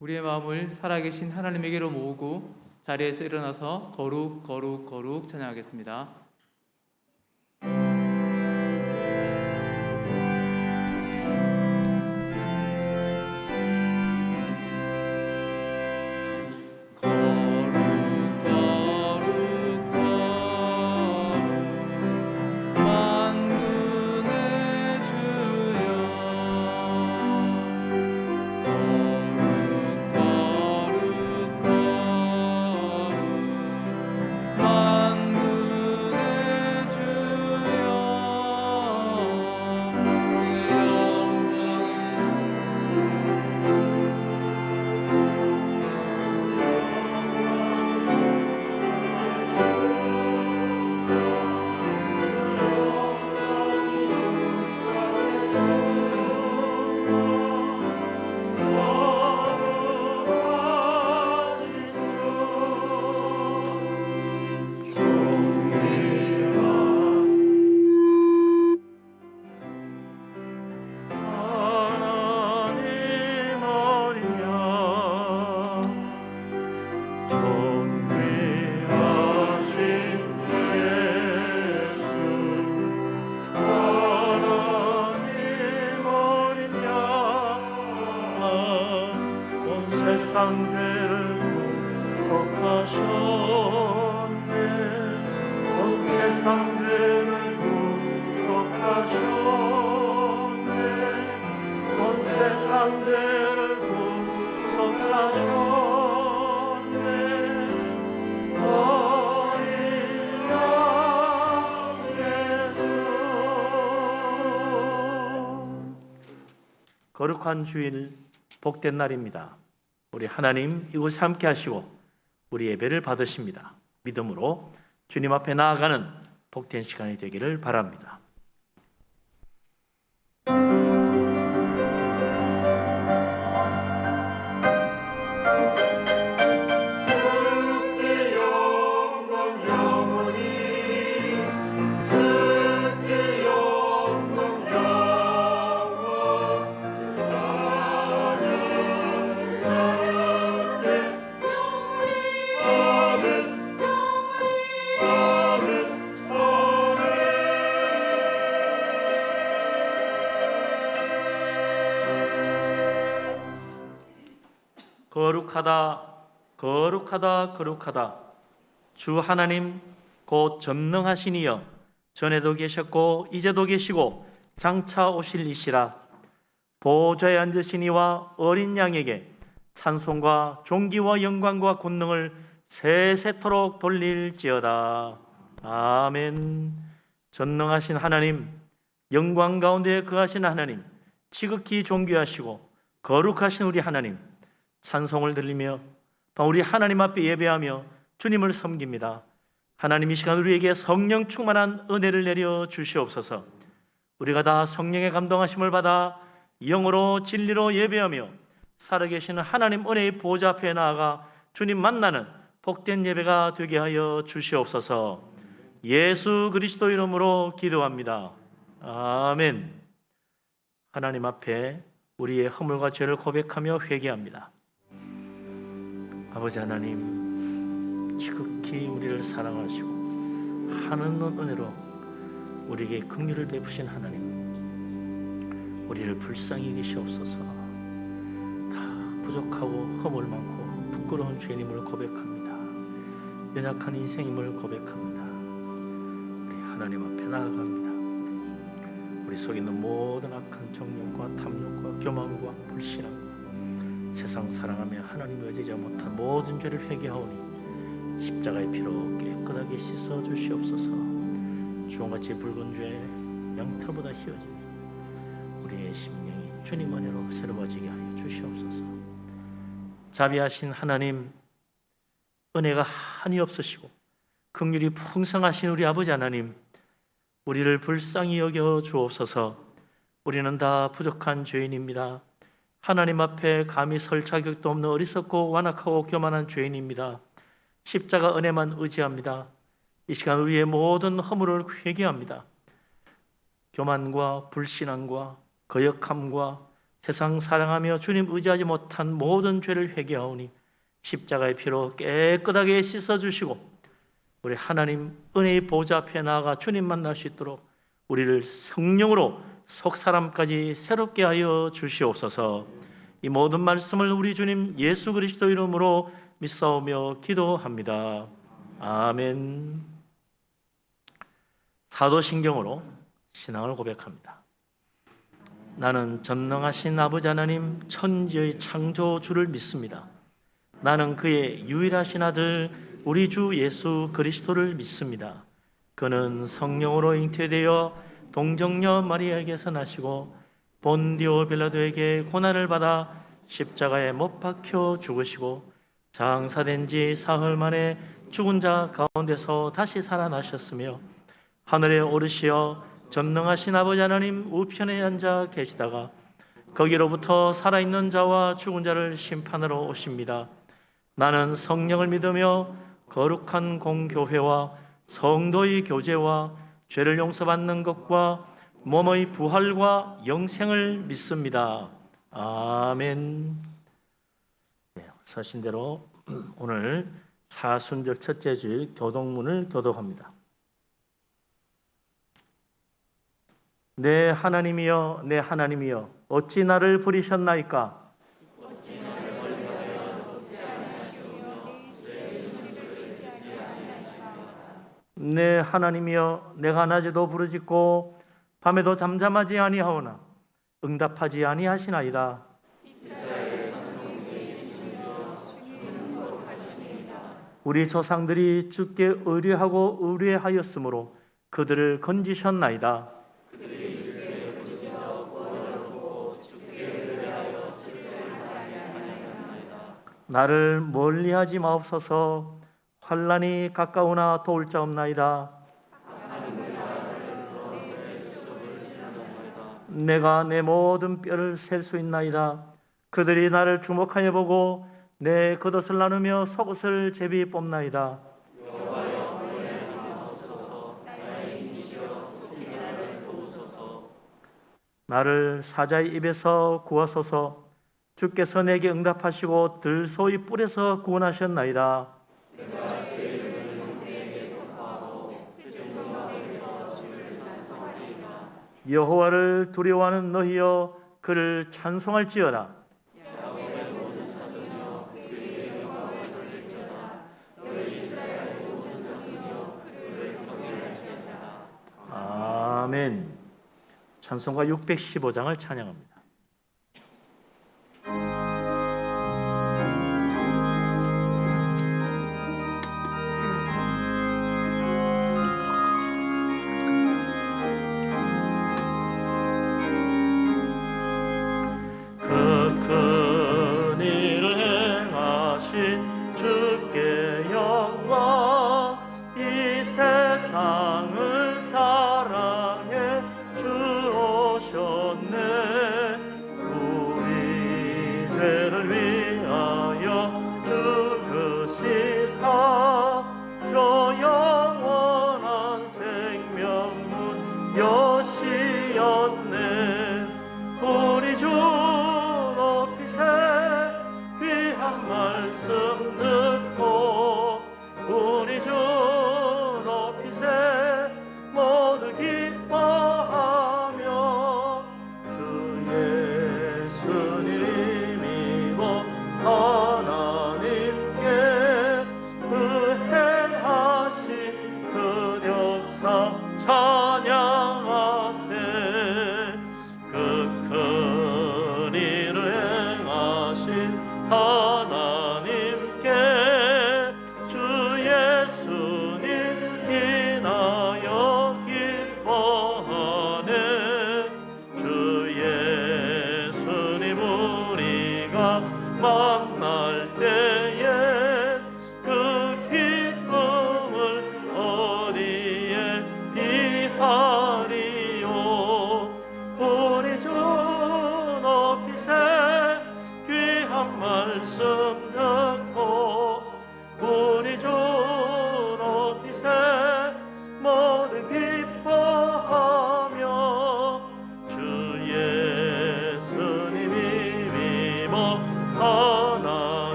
우리의 마음을 살아계신 하나님에게로 모으고 자리에서 일어나서 거룩 거룩 거룩 찬양하겠습니다. 세상 죄를 구속하셨네. 온 세상 죄를 구속하셨네. 온 세상 죄를 구속하셨네. 어린 양 예수. 거룩한 주일, 복된 날입니다. 우리 하나님 이곳에 함께 하시고 우리 예배를 받으십니다. 믿음으로 주님 앞에 나아가는 복된 시간이 되기를 바랍니다. 거룩하다, 거룩하다, 거룩하다. 주 하나님 곧 전능하신 이여, 전에도 계셨고 이제도 계시고 장차 오실 이시라. 보좌에 앉으신 이와 어린 양에게 찬송과 존귀와 영광과 권능을 세세토록 돌릴지어다. 아멘. 전능하신 하나님, 영광 가운데 거하신 하나님, 지극히 존귀하시고 거룩하신 우리 하나님, 찬송을 들리며 또 우리 하나님 앞에 예배하며 주님을 섬깁니다. 하나님 이 시간 우리에게 성령 충만한 은혜를 내려 주시옵소서. 우리가 다 성령의 감동하심을 받아 영으로 진리로 예배하며 살아계시는 하나님 은혜의 보좌 앞에 나아가 주님 만나는 복된 예배가 되게 하여 주시옵소서. 예수 그리스도 이름으로 기도합니다. 아멘. 하나님 앞에 우리의 허물과 죄를 고백하며 회개합니다. 아버지 하나님, 지극히 우리를 사랑하시고 하나님 은혜로 우리에게 긍휼을 베푸신 하나님, 우리를 불쌍히 여기시옵소서. 다 부족하고 허물 많고 부끄러운 죄인임을 고백합니다. 연약한 인생임을 고백합니다. 우리 하나님 앞에 나아갑니다. 우리 속에 있는 모든 악한 정욕과 탐욕과 교만과 불신앙, 세상 사랑하며 하나님 의지하지 못한 모든 죄를 회개하오니 십자가의 피로 깨끗하게 씻어 주시옵소서. 주홍같이 붉은 죄 양털보다 희어지며 우리의 심령이 주님 은혜로 새로워지게 하여 주시옵소서. 자비하신 하나님, 은혜가 한이 없으시고 긍휼이 풍성하신 우리 아버지 하나님, 우리를 불쌍히 여겨 주옵소서. 우리는 다 부족한 죄인입니다. 하나님 앞에 감히 설 자격도 없는 어리석고 완악하고 교만한 죄인입니다. 십자가 은혜만 의지합니다. 이 시간 우리의 모든 허물을 회개합니다. 교만과 불신앙과 거역함과 세상 사랑하며 주님 의지하지 못한 모든 죄를 회개하오니 십자가의 피로 깨끗하게 씻어주시고 우리 하나님 은혜의 보좌 앞에 나아가 주님 만날 수 있도록 우리를 성령으로 속사람까지 새롭게 하여 주시옵소서. 이 모든 말씀을 우리 주님 예수 그리스도 이름으로 믿사오며 기도합니다. 아멘. 사도신경으로 신앙을 고백합니다. 나는 전능하신 아버지 하나님 천지의 창조주를 믿습니다. 나는 그의 유일하신 아들 우리 주 예수 그리스도를 믿습니다. 그는 성령으로 잉태되어 동정녀 마리아에게서 나시고 본디오 빌라도에게 고난을 받아 십자가에 못 박혀 죽으시고 장사된 지 사흘 만에 죽은 자 가운데서 다시 살아나셨으며 하늘에 오르시어 전능하신 아버지 하나님 우편에 앉아 계시다가 거기로부터 살아있는 자와 죽은 자를 심판하러 오십니다. 나는 성령을 믿으며 거룩한 공교회와 성도의 교제와 죄를 용서받는 것과 몸의 부활과 영생을 믿습니다. 아멘. 서신대로 오늘 사순절 첫째 주일 교동문을 교독합니다. 내 하나님이여 내 하나님이여 어찌 나를 버리셨나이까? 내 하나님이여 내가 낮에도 부르짖고 밤에도 잠잠하지 아니하오나 응답하지 아니하시나이다. 우리 조상들이 주께 의뢰하고 의뢰하였으므로 그들을 건지셨나이다. 나를 멀리하지 마옵소서. 환난이 가까우나 도울 자 없나이다. 내가 내 모든 뼈를 셀 수 있나이다. 그들이 나를 주목하여 보고 내 겉옷을 나누며 속옷을 제비 뽑나이다. 나를 사자의 입에서 구하소서. 주께서 내게 응답하시고 들소의 뿔에서 구원하셨나이다. 여호와를 두려워하는 너희여 그를 찬송할지어다. 아멘. 찬송가 615장을 찬양합니다. 큰 일을 행하신 주께 영광. 이 세상을 사랑해 주오셨네.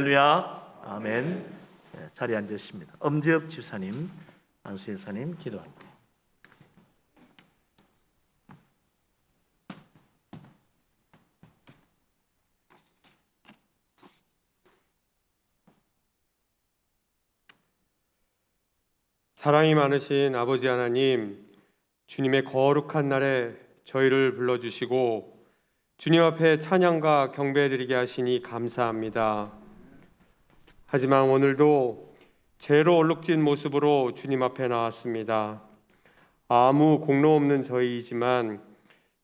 할렐루야. 아멘. 자리에 앉으십니다. 엄지엽 집사님, 안수 집사님 기도합니다. 사랑이 많으신 아버지 하나님, 주님의 거룩한 날에 저희를 불러주시고 주님 앞에 찬양과 경배드리게 하시니 감사합니다. 하지만 오늘도 죄로 얼룩진 모습으로 주님 앞에 나왔습니다. 아무 공로 없는 저희이지만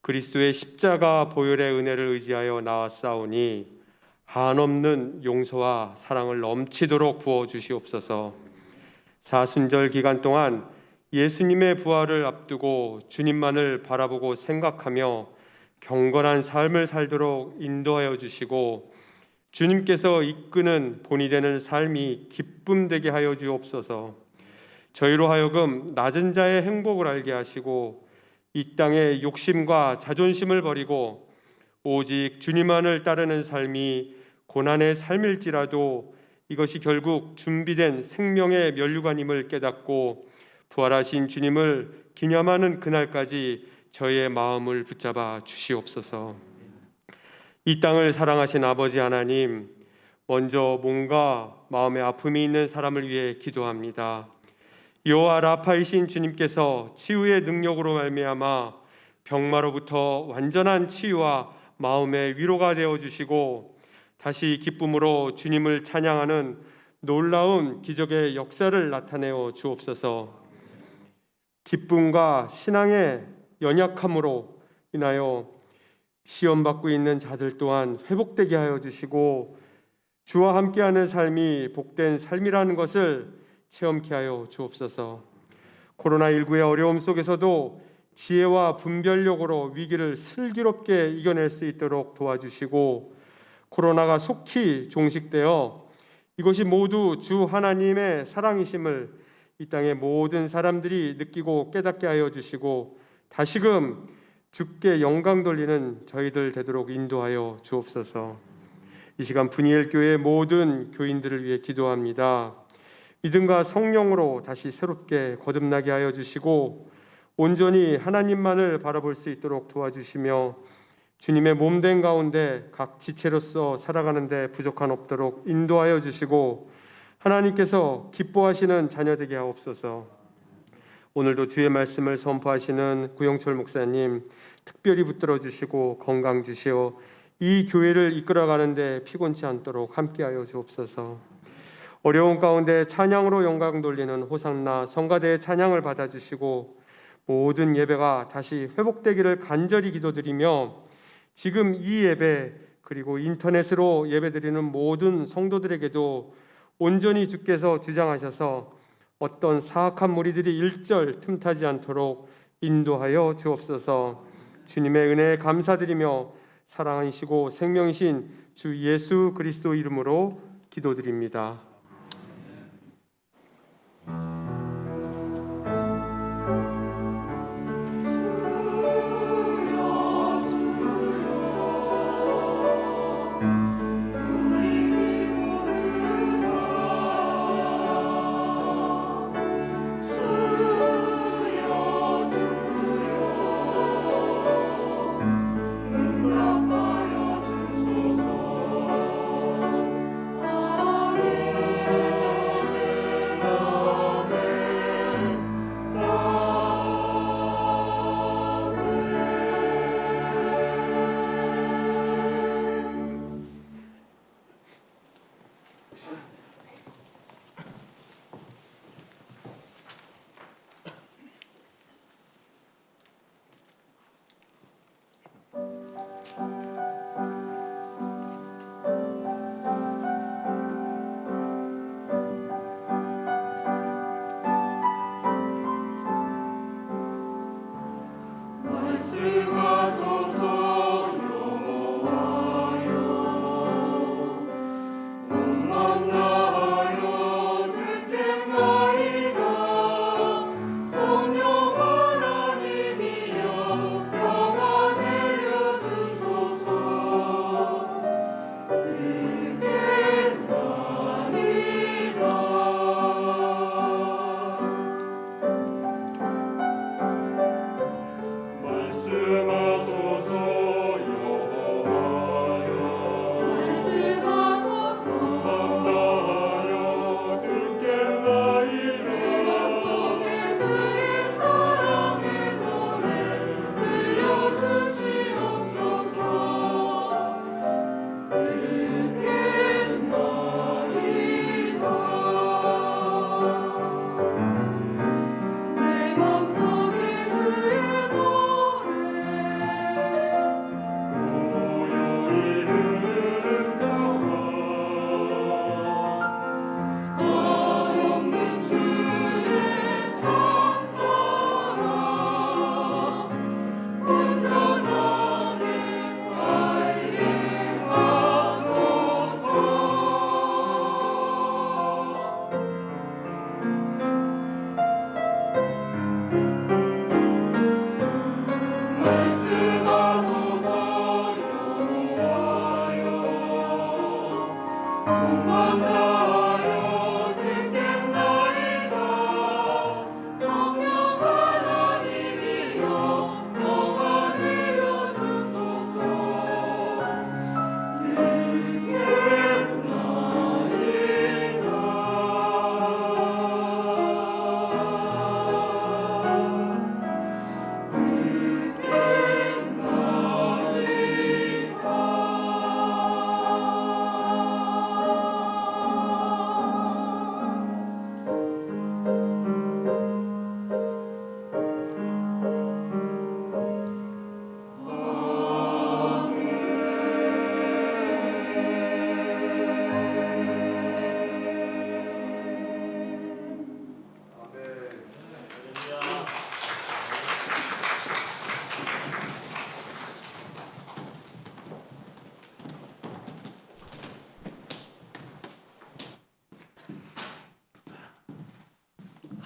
그리스도의 십자가 보혈의 은혜를 의지하여 나왔사오니 한없는 용서와 사랑을 넘치도록 부어주시옵소서. 사순절 기간 동안 예수님의 부활을 앞두고 주님만을 바라보고 생각하며 경건한 삶을 살도록 인도하여 주시고 주님께서 이끄는 본이 되는 삶이 기쁨 되게 하여 주옵소서. 저희로 하여금 낮은 자의 행복을 알게 하시고 이 땅의 욕심과 자존심을 버리고 오직 주님만을 따르는 삶이 고난의 삶일지라도 이것이 결국 준비된 생명의 면류관임을 깨닫고 부활하신 주님을 기념하는 그날까지 저희의 마음을 붙잡아 주시옵소서. 이 땅을 사랑하신 아버지 하나님, 먼저 몸과 마음의 아픔이 있는 사람을 위해 기도합니다. 여호와 라파이신 주님께서 치유의 능력으로 말미암아 병마로부터 완전한 치유와 마음의 위로가 되어 주시고 다시 기쁨으로 주님을 찬양하는 놀라운 기적의 역사를 나타내어 주옵소서. 기쁨과 신앙의 연약함으로 인하여 시험받고 있는 자들 또한 회복되게 하여 주시고 주와 함께하는 삶이 복된 삶이라는 것을 체험케 하여 주옵소서. 코로나19의 어려움 속에서도 지혜와 분별력으로 위기를 슬기롭게 이겨낼 수 있도록 도와주시고 코로나가 속히 종식되어 이것이 모두 주 하나님의 사랑이심을 이 땅의 모든 사람들이 느끼고 깨닫게 하여 주시고 다시금 주께 영광 돌리는 저희들 되도록 인도하여 주옵소서. 이 시간 분이엘 교회 모든 교인들을 위해 기도합니다. 믿음과 성령으로 다시 새롭게 거듭나게 하여 주시고 온전히 하나님만을 바라볼 수 있도록 도와주시며 주님의 몸된 가운데 각 지체로서 살아가는 데 부족한 없도록 인도하여 주시고 하나님께서 기뻐하시는 자녀 되게 하옵소서. 오늘도 주의 말씀을 선포하시는 구영철 목사님 특별히 붙들어 주시고 건강 주시어 이 교회를 이끌어가는 데 피곤치 않도록 함께하여 주옵소서. 어려운 가운데 찬양으로 영광 돌리는 호산나 성가대의 찬양을 받아주시고 모든 예배가 다시 회복되기를 간절히 기도드리며 지금 이 예배 그리고 인터넷으로 예배드리는 모든 성도들에게도 온전히 주께서 주장하셔서 어떤 사악한 무리들이 일절 틈타지 않도록 인도하여 주옵소서. 주님의 은혜에 감사드리며 사랑하시고 생명이신 주 예수 그리스도 이름으로 기도드립니다. 응답하여 주소서. 아멘.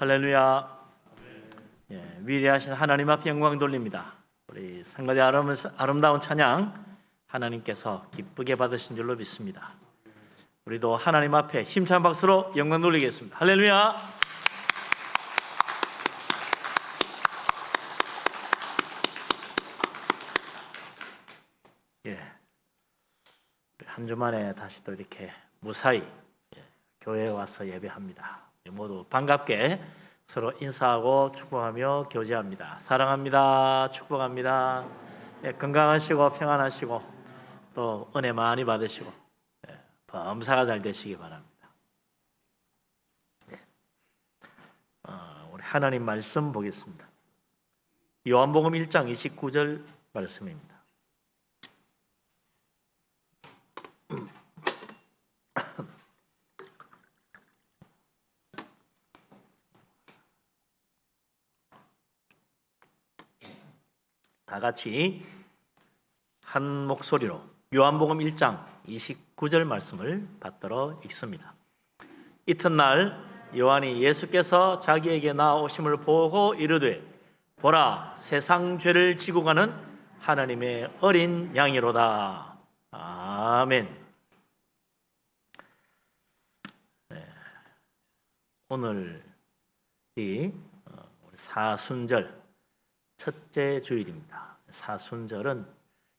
할렐루야. 예, 위대하신 하나님 앞에 영광 돌립니다. 우리 상가대 아름다운 찬양 하나님께서 기쁘게 받으신 줄로 믿습니다. 우리도 하나님 앞에 힘찬 박수로 영광 돌리겠습니다. 할렐루야. 예, 한 주 만에 다시 또 이렇게 무사히 교회에 와서 예배합니다. 모두 반갑게 서로 인사하고 축복하며 교제합니다. 사랑합니다. 축복합니다. 예, 건강하시고 평안하시고 또 은혜 많이 받으시고 범사가 잘 되시기 바랍니다. 우리 하나님 말씀 보겠습니다. 요한복음 1장 29절 말씀입니다. 다 같이 한 목소리로 요한복음 1장 29절 말씀을 받들어 읽습니다. 이튿날 요한이 예수께서 자기에게 나오심을 보고 이르되 보라 세상 죄를 지고 가는 하나님의 어린 양이로다. 아멘. 네. 오늘 이 사순절 첫째 주일입니다. 사순절은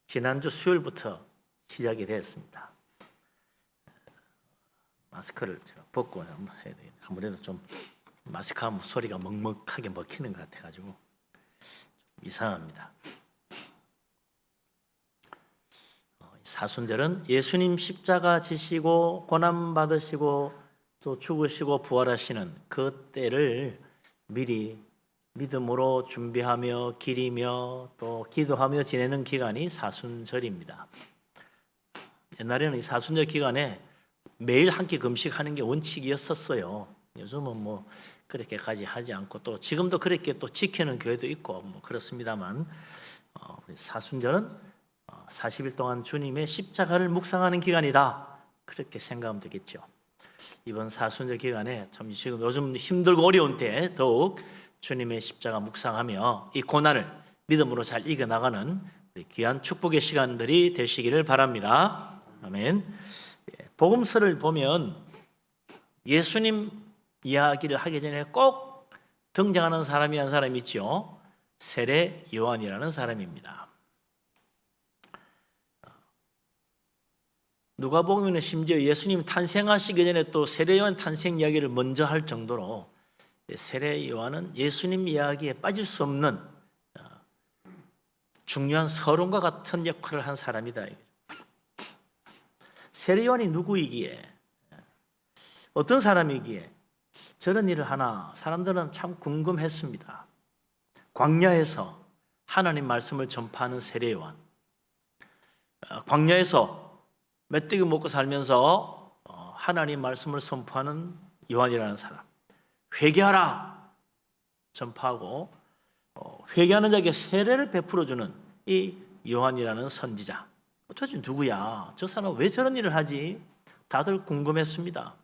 지난주 수요일부터 시작이 됐습니다. 마스크를 제가 벗고 한번 해야 되겠네. 아무래도 좀 마스크하면 소리가 먹먹하게 먹히는 것 같아가지고 좀 이상합니다. 사순절은 예수님 십자가 지시고 고난 받으시고 또 죽으시고 부활하시는 그 때를 미리 믿음으로 준비하며 기리며 또 기도하며 지내는 기간이 사순절입니다. 옛날에는 이 사순절 기간에 매일 한 끼 금식하는 게 원칙이었었어요. 요즘은 뭐 그렇게까지 하지 않고 또 지금도 그렇게 또 지키는 교회도 있고 뭐 그렇습니다만 사순절은 40일 동안 주님의 십자가를 묵상하는 기간이다. 그렇게 생각하면 되겠죠. 이번 사순절 기간에 참 지금 요즘 힘들고 어려운 때 더욱 주님의 십자가 묵상하며 이 고난을 믿음으로 잘 이겨나가는 귀한 축복의 시간들이 되시기를 바랍니다. 아멘. 복음서를 보면 예수님 이야기를 하기 전에 꼭 등장하는 사람이 한 사람이 있죠. 세례 요한이라는 사람입니다. 누가복음에는 심지어 예수님 탄생하시기 전에 또 세례 요한 탄생 이야기를 먼저 할 정도로 세례 요한은 예수님 이야기에 빠질 수 없는 중요한 서론과 같은 역할을 한 사람이다. 세례 요한이 누구이기에 어떤 사람이기에 저런 일을 하나 사람들은 참 궁금했습니다. 광야에서 하나님 말씀을 전파하는 세례 요한, 광야에서 메뚜기 먹고 살면서 하나님 말씀을 선포하는 요한이라는 사람, 회개하라 전파하고 회개하는 자에게 세례를 베풀어주는 이 요한이라는 선지자, 도대체 누구야? 저 사람은 왜 저런 일을 하지? 다들 궁금했습니다.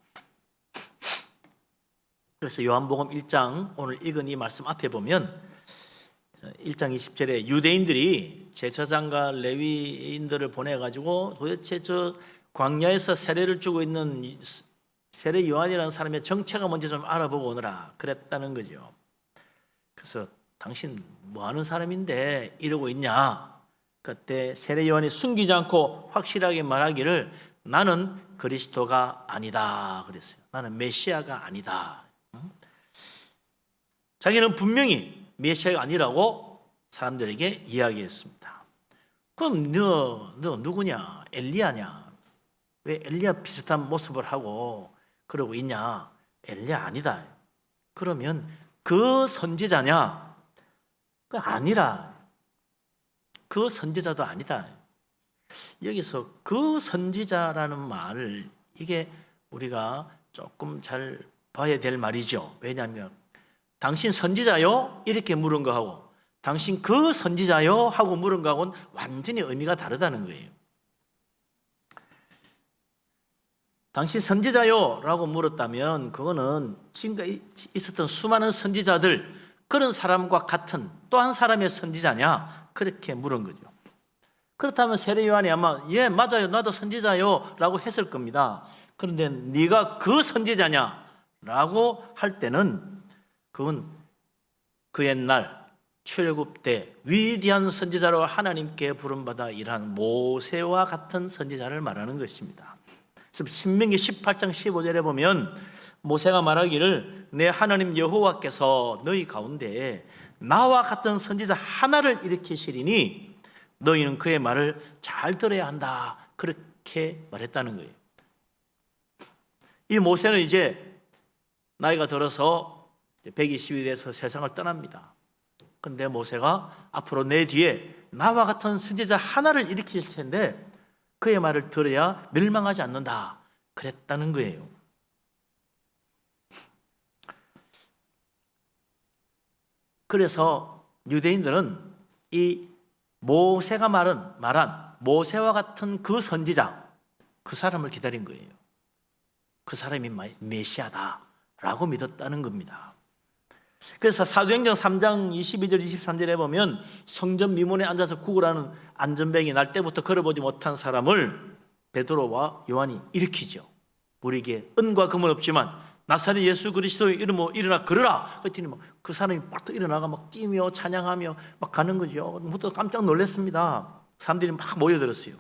그래서 요한복음 1장 오늘 읽은 이 말씀 앞에 보면 1장 20절에 유대인들이 제사장과 레위인들을 보내가지고 도대체 저 광야에서 세례를 주고 있는 세례 요한이라는 사람의 정체가 뭔지 좀 알아보고 오너라 그랬다는 거죠. 그래서 당신 뭐 하는 사람인데 이러고 있냐? 그때 세례 요한이 숨기지 않고 확실하게 말하기를 나는 그리스도가 아니다 그랬어요. 나는 메시아가 아니다. 자기는 분명히 메시아가 아니라고 사람들에게 이야기했습니다. 그럼 너 누구냐? 엘리야냐? 왜 엘리야 비슷한 모습을 하고 그러고 있냐? 엘리야 아니다. 그러면 그 선지자냐? 그 아니라. 그 선지자도 아니다. 여기서 그 선지자라는 말을 이게 우리가 조금 잘 봐야 될 말이죠. 왜냐하면 당신 선지자요? 이렇게 물은 거하고 당신 그 선지자요? 하고 물은 거하고는 완전히 의미가 다르다는 거예요. 당신 선지자요? 라고 물었다면 그거는 지금까지 있었던 수많은 선지자들, 그런 사람과 같은 또 한 사람의 선지자냐? 그렇게 물은 거죠. 그렇다면 세례 요한이 아마 예 맞아요, 나도 선지자요 라고 했을 겁니다. 그런데 네가 그 선지자냐? 라고 할 때는 그건 그 옛날 출애굽 때 위대한 선지자로 하나님께 부름받아 일한 모세와 같은 선지자를 말하는 것입니다. 그래서 신명기 18장 15절에 보면 모세가 말하기를 내 하나님 여호와께서 너희 가운데 나와 같은 선지자 하나를 일으키시리니 너희는 그의 말을 잘 들어야 한다, 그렇게 말했다는 거예요. 이 모세는 이제 나이가 들어서 120이 돼서 세상을 떠납니다. 그런데 모세가 앞으로 내 뒤에 나와 같은 선지자 하나를 일으키실 텐데 그의 말을 들어야 멸망하지 않는다, 그랬다는 거예요. 그래서 유대인들은 이 모세가 말한 모세와 같은 그 선지자, 그 사람을 기다린 거예요. 그 사람이 메시아다라고 믿었다는 겁니다. 그래서 사도행전 3장 22절 23절에 보면 성전 미문에 앉아서 구걸하는 안전뱅이 날 때부터 걸어보지 못한 사람을 베드로와 요한이 일으키죠. 우리에게 은과 금은 없지만 나사렛 예수 그리스도의 이름으로 일어나 걸으라. 그랬더니 그 사람이 막 일어나가 막 뛰며 찬양하며 막 가는 거죠. 모두 깜짝 놀랐습니다. 사람들이 막 모여들었어요.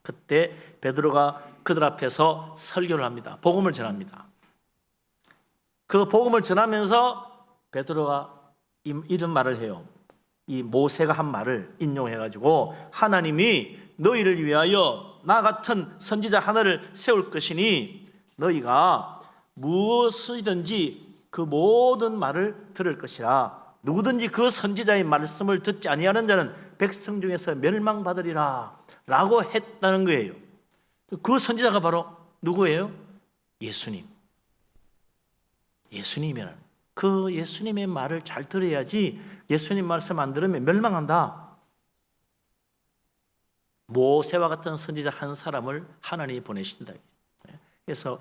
그때 베드로가 그들 앞에서 설교를 합니다. 복음을 전합니다. 그 복음을 전하면서 베드로가 이런 말을 해요. 이 모세가 한 말을 인용해가지고 하나님이 너희를 위하여 나 같은 선지자 하나를 세울 것이니 너희가 무엇이든지 그 모든 말을 들을 것이라. 누구든지 그 선지자의 말씀을 듣지 아니하는 자는 백성 중에서 멸망받으리라 라고 했다는 거예요. 그 선지자가 바로 누구예요? 예수님이라는. 그 예수님의 말을 잘 들어야지 예수님 말씀 안 들으면 멸망한다. 모세와 같은 선지자 한 사람을 하나님이 보내신다. 그래서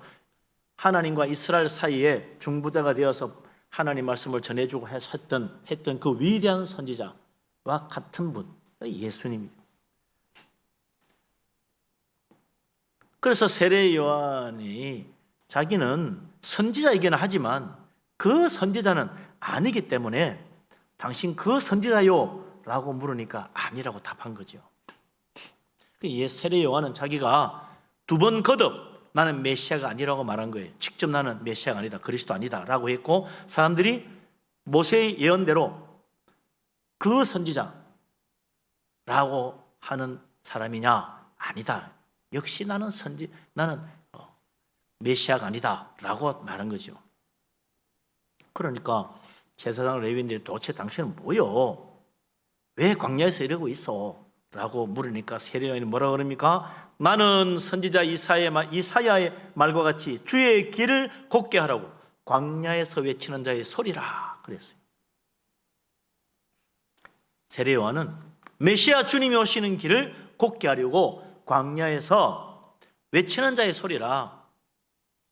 하나님과 이스라엘 사이에 중보자가 되어서 하나님 말씀을 전해주고 했던 그 위대한 선지자와 같은 분, 예수님이죠. 그래서 세례 요한이 자기는 선지자이긴 하지만 그 선지자는 아니기 때문에 당신 그 선지자요? 라고 물으니까 아니라고 답한 거죠. 세례 요한은 자기가 두 번 거듭 나는 메시아가 아니라고 말한 거예요. 직접 나는 메시아가 아니다, 그리스도 아니다 라고 했고, 사람들이 모세의 예언대로 그 선지자라고 하는 사람이냐? 아니다. 역시 나는 메시아가 아니다 라고 말한 거죠. 그러니까 제사장 레위인들이 도대체 당신은 뭐요? 왜 광야에서 이러고 있어? 라고 물으니까 세례 요한이 뭐라고 그럽니까? 나는 선지자 이사야의 말과 같이 주의 길을 곱게 하라고 광야에서 외치는 자의 소리라 그랬어요. 세례 요한은 메시아 주님이 오시는 길을 곱게 하려고 광야에서 외치는 자의 소리라,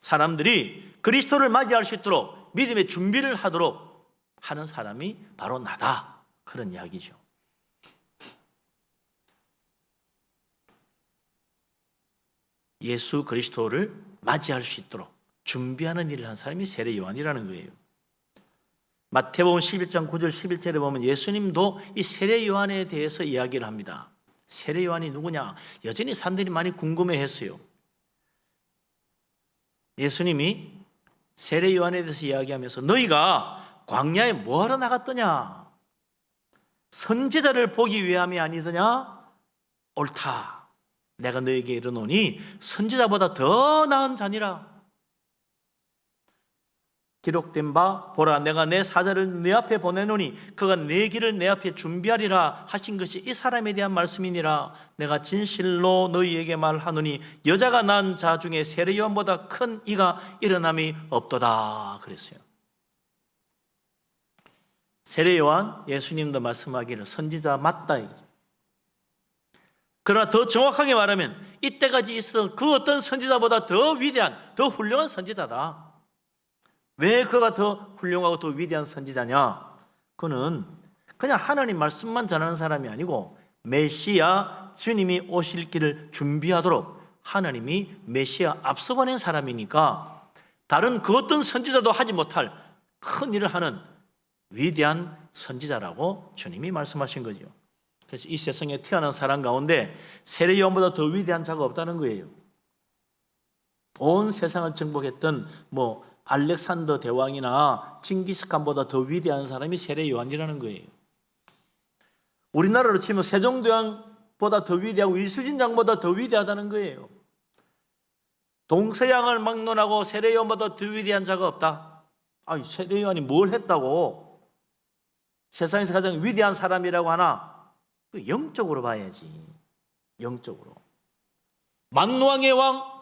사람들이 그리스도를 맞이할 수 있도록 믿음의 준비를 하도록 하는 사람이 바로 나다, 그런 이야기죠. 예수 그리스도를 맞이할 수 있도록 준비하는 일을 한 사람이 세례 요한이라는 거예요. 마태복음 11장 9절 11절에 보면 예수님도 이 세례 요한에 대해서 이야기를 합니다. 세례 요한이 누구냐? 여전히 사람들이 많이 궁금해했어요. 예수님이 세례 요한에 대해서 이야기하면서 너희가 광야에 뭐하러 나갔더냐? 선지자를 보기 위함이 아니더냐? 옳다. 내가 너에게 이르노니 선지자보다 더 나은 자니라. 기록된 바 보라, 내가 내 사자를 내 앞에 보내노니 그가 내 길을 내 앞에 준비하리라 하신 것이 이 사람에 대한 말씀이니라. 내가 진실로 너희에게 말하노니 여자가 낳은 자 중에 세례 요한보다 큰 이가 일어남이 없도다 그랬어요. 세례 요한 예수님도 말씀하기를 선지자 맞다. 그러나 더 정확하게 말하면 이때까지 있었던 그 어떤 선지자보다 더 위대한, 더 훌륭한 선지자다. 왜 그가 더 훌륭하고 더 위대한 선지자냐? 그는 그냥 하나님 말씀만 전하는 사람이 아니고 메시아 주님이 오실 길을 준비하도록 하나님이 메시아 앞서 보낸 사람이니까 다른 그 어떤 선지자도 하지 못할 큰 일을 하는 위대한 선지자라고 주님이 말씀하신 거죠. 그래서 이 세상에 태어난 사람 가운데 세례 요한보다 더 위대한 자가 없다는 거예요. 온 세상을 정복했던 알렉산더 대왕이나 징기스칸보다 더 위대한 사람이 세례 요한이라는 거예요. 우리나라로 치면 세종대왕보다 더 위대하고 이수진 장보다 더 위대하다는 거예요. 동서양을 막론하고 세례 요한보다 더 위대한 자가 없다. 아니, 세례 요한이 뭘 했다고 세상에서 가장 위대한 사람이라고 하나? 그 영적으로 봐야지. 영적으로. 만왕의 왕,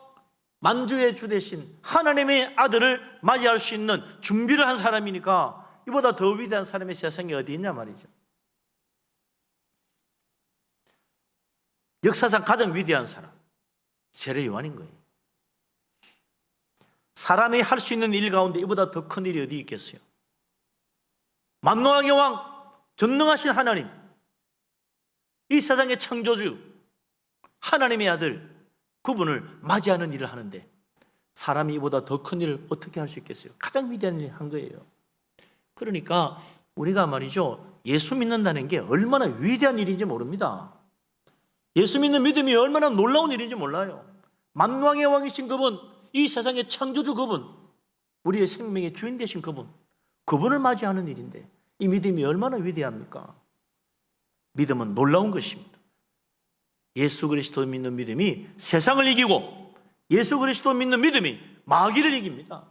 만주의 주 대신 하나님의 아들을 맞이할 수 있는 준비를 한 사람이니까 이보다 더 위대한 사람이 세상에 어디 있냐 말이죠. 역사상 가장 위대한 사람, 세례 요한인 거예요. 사람이 할 수 있는 일 가운데 이보다 더 큰 일이 어디 있겠어요? 만왕의 왕, 전능하신 하나님, 이 세상의 창조주, 하나님의 아들, 그분을 맞이하는 일을 하는데 사람이 이보다 더 큰 일을 어떻게 할 수 있겠어요? 가장 위대한 일을 한 거예요. 그러니까 우리가 말이죠, 예수 믿는다는 게 얼마나 위대한 일인지 모릅니다. 예수 믿는 믿음이 얼마나 놀라운 일인지 몰라요. 만왕의 왕이신 그분, 이 세상의 창조주 그분, 우리의 생명의 주인 되신 그분을 맞이하는 일인데 이 믿음이 얼마나 위대합니까? 믿음은 놀라운 것입니다. 예수 그리스도 믿는 믿음이 세상을 이기고 예수 그리스도 믿는 믿음이 마귀를 이깁니다.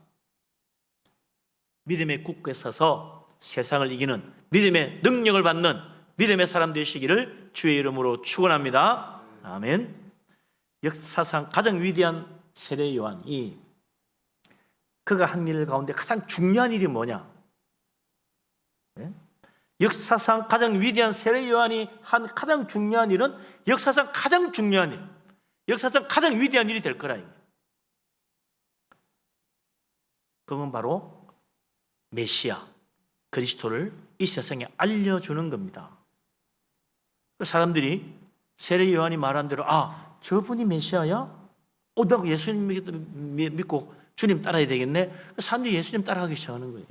믿음의 굳게 서서 세상을 이기는 믿음의 능력을 받는 믿음의 사람 되시기를 주의 이름으로 축원합니다. 아멘. 역사상 가장 위대한 세례 요한이 그가 한 일 가운데 가장 중요한 일이 뭐냐? 네? 역사상 가장 위대한 세례 요한이 한 가장 중요한 일은 역사상 가장 중요한 일, 역사상 가장 위대한 일이 될 거라. 그건 바로 메시아 그리스도를 이 세상에 알려주는 겁니다. 사람들이 세례 요한이 말한 대로 저분이 메시아야? 나도 예수님 믿고 주님 따라야 되겠네. 사람들이 예수님 따라가기 시작하는 거예요.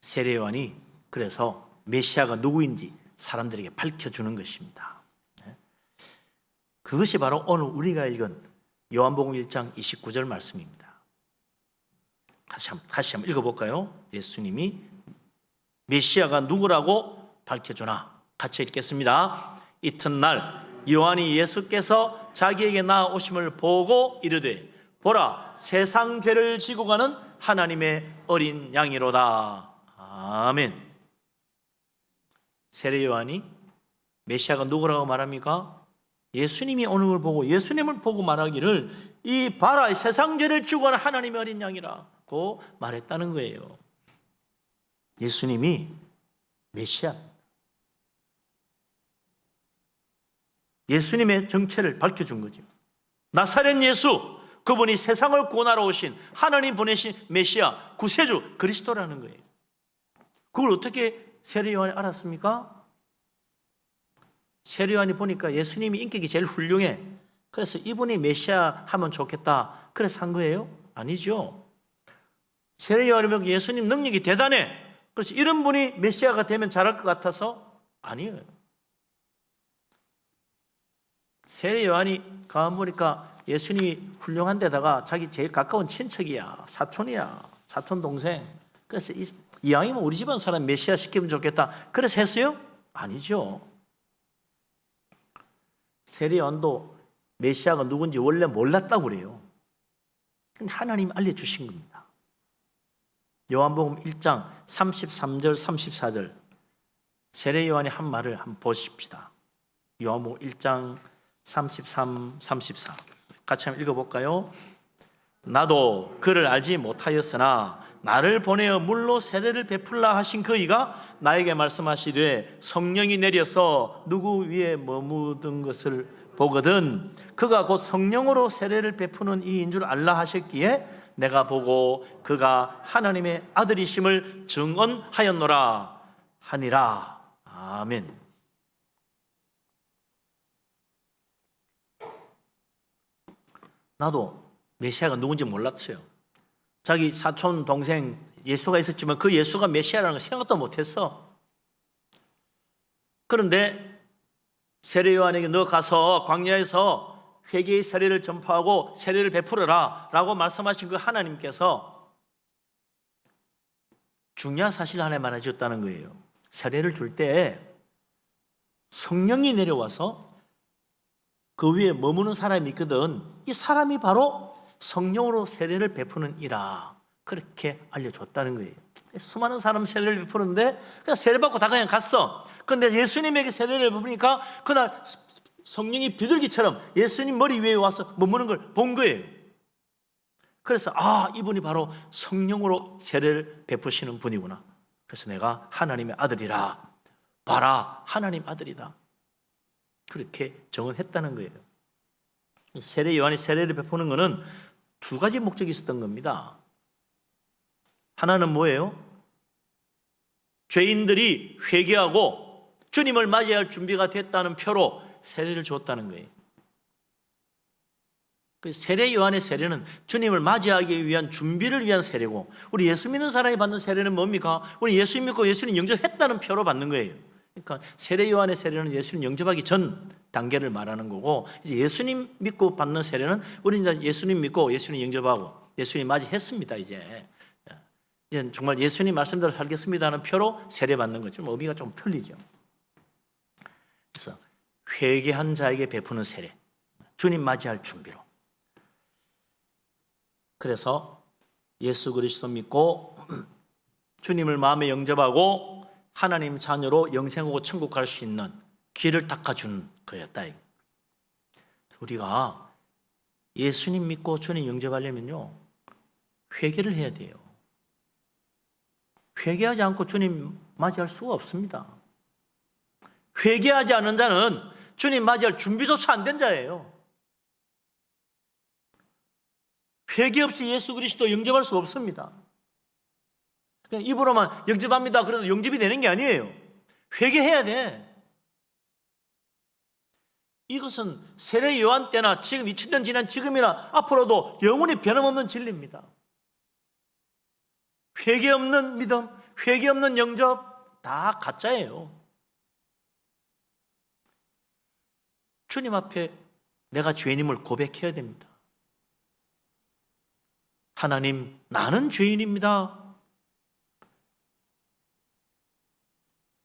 세례 요한이 그래서 메시아가 누구인지 사람들에게 밝혀주는 것입니다. 그것이 바로 오늘 우리가 읽은 요한복음 1장 29절 말씀입니다. 다시 한번 읽어볼까요? 예수님이 메시아가 누구라고 밝혀주나. 같이 읽겠습니다. 이튿날 요한이 예수께서 자기에게 나아오심을 보고 이르되 보라, 세상 죄를 지고 가는 하나님의 어린 양이로다. 아멘. 세례 요한이 메시아가 누구라고 말합니까? 예수님이 오는 걸 보고 예수님을 보고 말하기를 이 봐라, 세상 죄를 지고 가는 하나님의 어린 양이라고 말했다는 거예요. 예수님이 메시아, 예수님의 정체를 밝혀준 거죠. 나사렛 예수, 그분이 세상을 구원하러 오신 하나님 보내신 메시아, 구세주 그리스도라는 거예요. 그걸 어떻게 세례 요한이 알았습니까? 세례 요한이 보니까 예수님이 인격이 제일 훌륭해. 그래서 이분이 메시아 하면 좋겠다. 그래서 한 거예요? 아니죠. 세례 요한이 보니까 예수님 능력이 대단해. 그래서 이런 분이 메시아가 되면 잘할 것 같아서? 아니에요. 세례 요한이 가만 보니까 예수님이 훌륭한 데다가 자기 제일 가까운 친척이야, 사촌이야, 사촌 동생. 그래서 이왕이면 우리 집안 사람 메시아 시키면 좋겠다. 그래서 했어요? 아니죠. 세례 요한도 메시아가 누군지 원래 몰랐다고 그래요. 근데 하나님이 알려주신 겁니다. 요한복음 1장 33절 34절 세례 요한이 한 말을 한번 보십시다. 요한복음 1장 33, 34 같이 한번 읽어볼까요? 나도 그를 알지 못하였으나 나를 보내어 물로 세례를 베풀라 하신 그이가 나에게 말씀하시되 성령이 내려서 누구 위에 머무든 것을 보거든 그가 곧 성령으로 세례를 베푸는 이인 줄 알라 하셨기에 내가 보고 그가 하나님의 아들이심을 증언하였노라 하니라. 아멘. 나도 메시아가 누군지 몰랐어요. 자기 사촌 동생 예수가 있었지만 그 예수가 메시아라는 걸 생각도 못했어. 그런데 세례 요한에게 너 가서 광야에서 회개의 세례를 전파하고 세례를 베풀어라 라고 말씀하신 그 하나님께서 중요한 사실 하나 말해줬다는 거예요. 세례를 줄 때 성령이 내려와서 그 위에 머무는 사람이 있거든. 이 사람이 바로 성령으로 세례를 베푸는 이라 그렇게 알려줬다는 거예요. 수많은 사람 세례를 베푸는데 그냥 세례받고 다 그냥 갔어. 그런데 예수님에게 세례를 베푸니까 그날 성령이 비둘기처럼 예수님 머리 위에 와서 머무는 걸 본 거예요. 그래서 이분이 바로 성령으로 세례를 베푸시는 분이구나. 그래서 내가 하나님의 아들이라. 봐라, 하나님 아들이다. 그렇게 정언했다는 거예요. 세례 요한이 세례를 베푸는 것은 두 가지 목적이 있었던 겁니다. 하나는 뭐예요? 죄인들이 회개하고 주님을 맞이할 준비가 됐다는 표로 세례를 줬다는 거예요. 세례 요한의 세례는 주님을 맞이하기 위한 준비를 위한 세례고, 우리 예수 믿는 사람이 받는 세례는 뭡니까? 우리 예수 믿고 예수님 영접했다는 표로 받는 거예요. 그러니까 세례 요한의 세례는 예수님 영접하기 전 단계를 말하는 거고, 이제 예수님 믿고 받는 세례는 우리는 예수님 믿고 예수님 영접하고 예수님 맞이했습니다. 이제 정말 예수님 말씀대로 살겠습니다 하는 표로 세례 받는 거죠. 의미가 좀 틀리죠. 그래서 회개한 자에게 베푸는 세례, 주님 맞이할 준비로. 그래서 예수 그리스도 믿고 주님을 마음에 영접하고 하나님 자녀로 영생하고 천국 갈 수 있는 길을 닦아주는 거였다. 우리가 예수님 믿고 주님 영접하려면요, 회개를 해야 돼요. 회개하지 않고 주님 맞이할 수가 없습니다. 회개하지 않은 자는 주님 맞이할 준비조차 안 된 자예요. 회개 없이 예수 그리스도 영접할 수 없습니다. 그냥 입으로만 영접합니다 그래도 영접이 되는 게 아니에요. 회개해야 돼. 이것은 세례 요한 때나 지금 2000년 지난 지금이나 앞으로도 영원히 변함없는 진리입니다. 회개 없는 믿음, 회개 없는 영접 다 가짜예요. 주님 앞에 내가 죄인임을 고백해야 됩니다. 하나님, 나는 죄인입니다.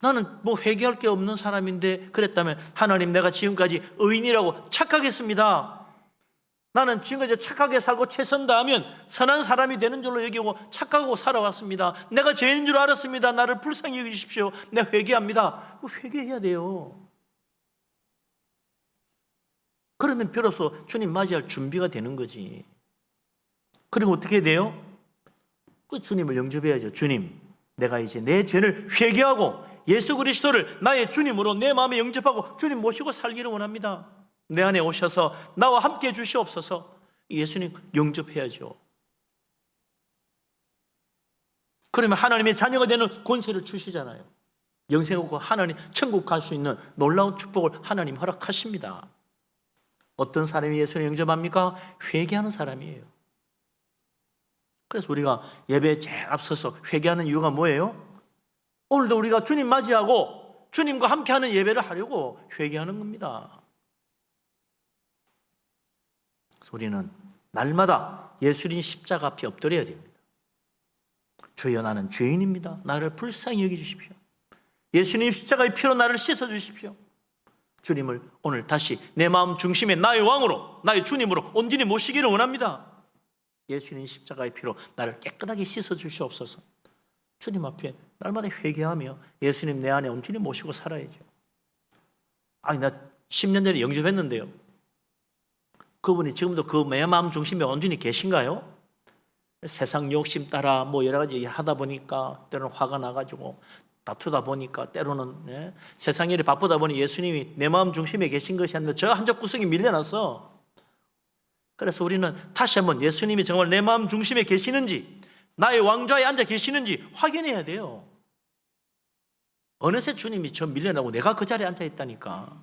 나는 뭐 회개할 게 없는 사람인데, 그랬다면 하나님, 내가 지금까지 의인이라고 착각했습니다. 나는 지금까지 착하게 살고 최선 다하면 선한 사람이 되는 줄로 여기고 착하고 살아왔습니다. 내가 죄인인 줄 알았습니다. 나를 불쌍히 여기십시오. 내가 회개합니다. 회개해야 돼요. 그러면 비로소 주님 맞이할 준비가 되는 거지. 그리고 어떻게 해야 돼요? 그 주님을 영접해야죠. 주님, 내가 이제 내 죄를 회개하고 예수 그리스도를 나의 주님으로 내 마음에 영접하고 주님 모시고 살기를 원합니다. 내 안에 오셔서 나와 함께 해 주시옵소서. 예수님 영접해야죠. 그러면 하나님의 자녀가 되는 권세를 주시잖아요. 영생하고 하나님 천국 갈 수 있는 놀라운 축복을 하나님 허락하십니다. 어떤 사람이 예수를 영접합니까? 회개하는 사람이에요. 그래서 우리가 예배에 제일 앞서서 회개하는 이유가 뭐예요? 오늘도 우리가 주님 맞이하고 주님과 함께하는 예배를 하려고 회개하는 겁니다. 그래서 우리는 날마다 예수님 십자가 앞에 엎드려야 됩니다. 주여, 나는 죄인입니다. 나를 불쌍히 여기주십시오. 예수님 십자가의 피로 나를 씻어주십시오. 주님을 오늘 다시 내 마음 중심에 나의 왕으로, 나의 주님으로 온전히 모시기를 원합니다. 예수님 십자가의 피로 나를 깨끗하게 씻어주시옵소서. 주님 앞에 날마다 회개하며 예수님 내 안에 온전히 모시고 살아야죠. 아니, 나 10년 전에 영접했는데요. 그분이 지금도 그 내 마음 중심에 온전히 계신가요? 세상 욕심 따라 뭐 여러 가지 하다 보니까 때로는 화가 나가지고 다투다 보니까 때로는 세상 일이 바쁘다 보니 예수님이 내 마음 중심에 계신 것이 아니라 저 한쪽 구석에 밀려났어. 그래서 우리는 다시 한번 예수님이 정말 내 마음 중심에 계시는지, 나의 왕좌에 앉아 계시는지 확인해야 돼요. 어느새 주님이 저 밀려나고 내가 그 자리에 앉아 있다니까.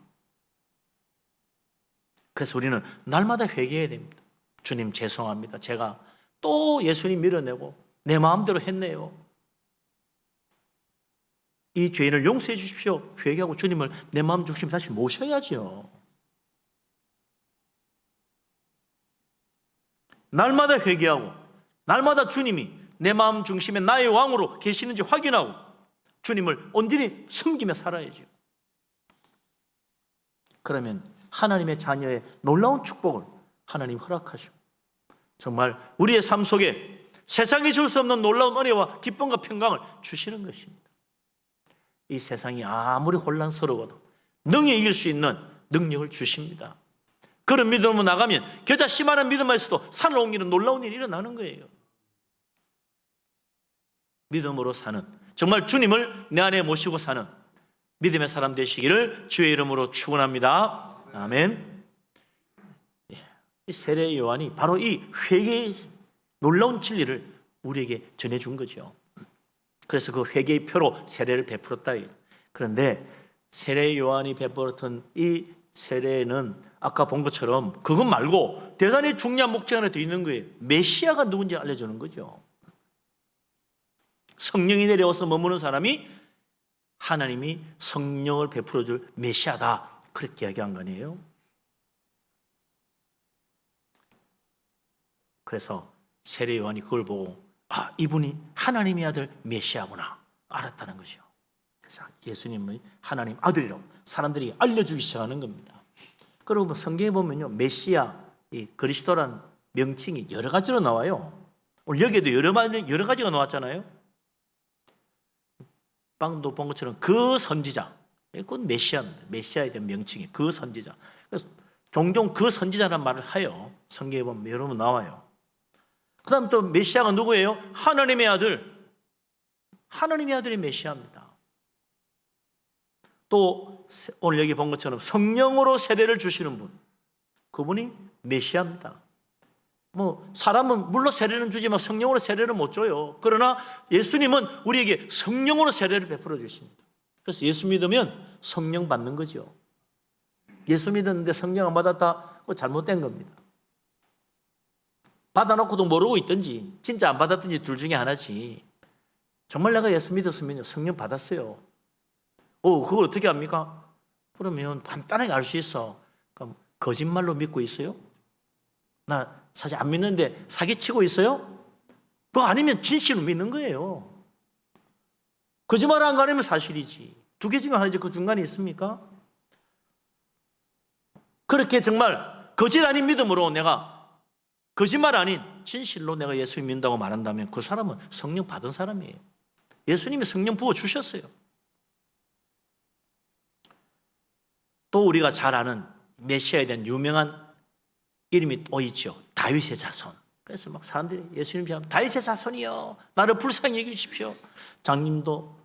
그래서 우리는 날마다 회개해야 됩니다. 주님 죄송합니다. 제가 또 예수님 밀어내고 내 마음대로 했네요. 이 죄인을 용서해 주십시오. 회개하고 주님을 내 마음 중심에 다시 모셔야죠. 날마다 회개하고 날마다 주님이 내 마음 중심에 나의 왕으로 계시는지 확인하고 주님을 온전히 섬기며 살아야죠. 그러면 하나님의 자녀의 놀라운 축복을 하나님 허락하시고 정말 우리의 삶 속에 세상이 줄 수 없는 놀라운 은혜와 기쁨과 평강을 주시는 것입니다. 이 세상이 아무리 혼란스러워도 능히 이길 수 있는 능력을 주십니다. 그런 믿음으로 나가면 겨자 씨만한 믿음에서도 산을 옮기는 놀라운 일이 일어나는 거예요. 믿음으로 사는, 정말 주님을 내 안에 모시고 사는 믿음의 사람 되시기를 주의 이름으로 축원합니다. 아멘. 이 세례 요한이 바로 이 회개의 놀라운 진리를 우리에게 전해준 거죠. 그래서 그 회개의 표로 세례를 베풀었다. 그런데 세례 요한이 베풀었던 이 세례는 아까 본 것처럼 그것 말고 대단히 중요한 목적 하나 더 있는 거예요. 메시아가 누군지 알려주는 거죠. 성령이 내려와서 머무는 사람이 하나님이 성령을 베풀어줄 메시아다, 그렇게 이야기한 거 아니에요? 그래서 세례 요한이 그걸 보고 이분이 하나님의 아들 메시아구나 알았다는 거죠. 그래서 예수님의 하나님 아들이라고 사람들이 알려주기 시작하는 겁니다. 그리고 성경에 보면요, 메시아, 이 그리스도란 명칭이 여러 가지로 나와요. 오늘 여기에도 여러 가지가 나왔잖아요. 방도 본 것처럼 그 선지자, 그건 메시아입니다. 메시아에 대한 명칭이 그 선지자. 그래서 종종 그 선지자라는 말을 해요. 성경에 보면 여러 번 나와요. 그 다음 또 메시아가 누구예요? 하나님의 아들. 하나님의 아들이 메시아입니다. 또 오늘 여기 본 것처럼 성령으로 세례를 주시는 분, 그분이 메시아입니다. 뭐 사람은 물론 세례는 주지만 성령으로 세례를 못 줘요. 그러나 예수님은 우리에게 성령으로 세례를 베풀어 주십니다. 그래서 예수 믿으면 성령 받는 거죠. 예수 믿었는데 성령 안 받았다? 그거 잘못된 겁니다. 받아놓고도 모르고 있든지 진짜 안 받았든지 둘 중에 하나지. 정말 내가 예수 믿었으면 성령 받았어요. 그걸 어떻게 합니까? 그러면 간단하게 알 수 있어. 그럼 거짓말로 믿고 있어요? 나 사실 안 믿는데 사기치고 있어요? 그거 아니면 진실로 믿는 거예요. 거짓말 안 가리면 사실이지. 두 개 중에 하나지. 그 중간에 있습니까? 그렇게 정말 거짓 아닌 믿음으로 내가 거짓말 아닌 진실로 내가 예수님 믿는다고 말한다면 그 사람은 성령 받은 사람이에요. 예수님이 성령 부어주셨어요. 또 우리가 잘 아는 메시아에 대한 유명한 이름이 또 있죠. 다윗의 자손. 그래서 막 사람들이 예수님 참 다윗의 자손이요, 나를 불쌍히 여기십시오. 장님도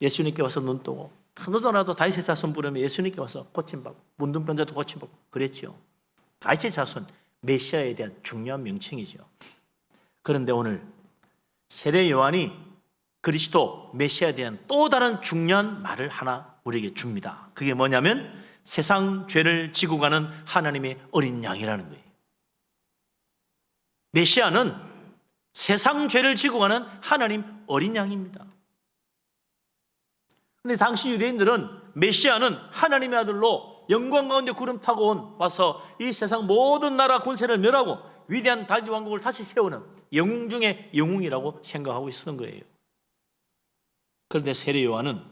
예수님께 와서 눈 뜨고, 너도 나도 다윗의 자손 부르면 예수님께 와서 고침받고, 문둥병자도 고침받고 그랬죠. 다윗의 자손, 메시아에 대한 중요한 명칭이죠. 그런데 오늘 세례 요한이 그리스도 메시아에 대한 또 다른 중요한 말을 하나 우리에게 줍니다. 그게 뭐냐면 세상 죄를 지고 가는 하나님의 어린 양이라는 거예요. 메시아는 세상 죄를 지고 가는 하나님 어린 양입니다. 그런데 당시 유대인들은 메시아는 하나님의 아들로 영광 가운데 구름 타고 와서 이 세상 모든 나라 군세를 멸하고 위대한 다윗 왕국을 다시 세우는 영웅 중의 영웅이라고 생각하고 있었던 거예요. 그런데 세례 요한은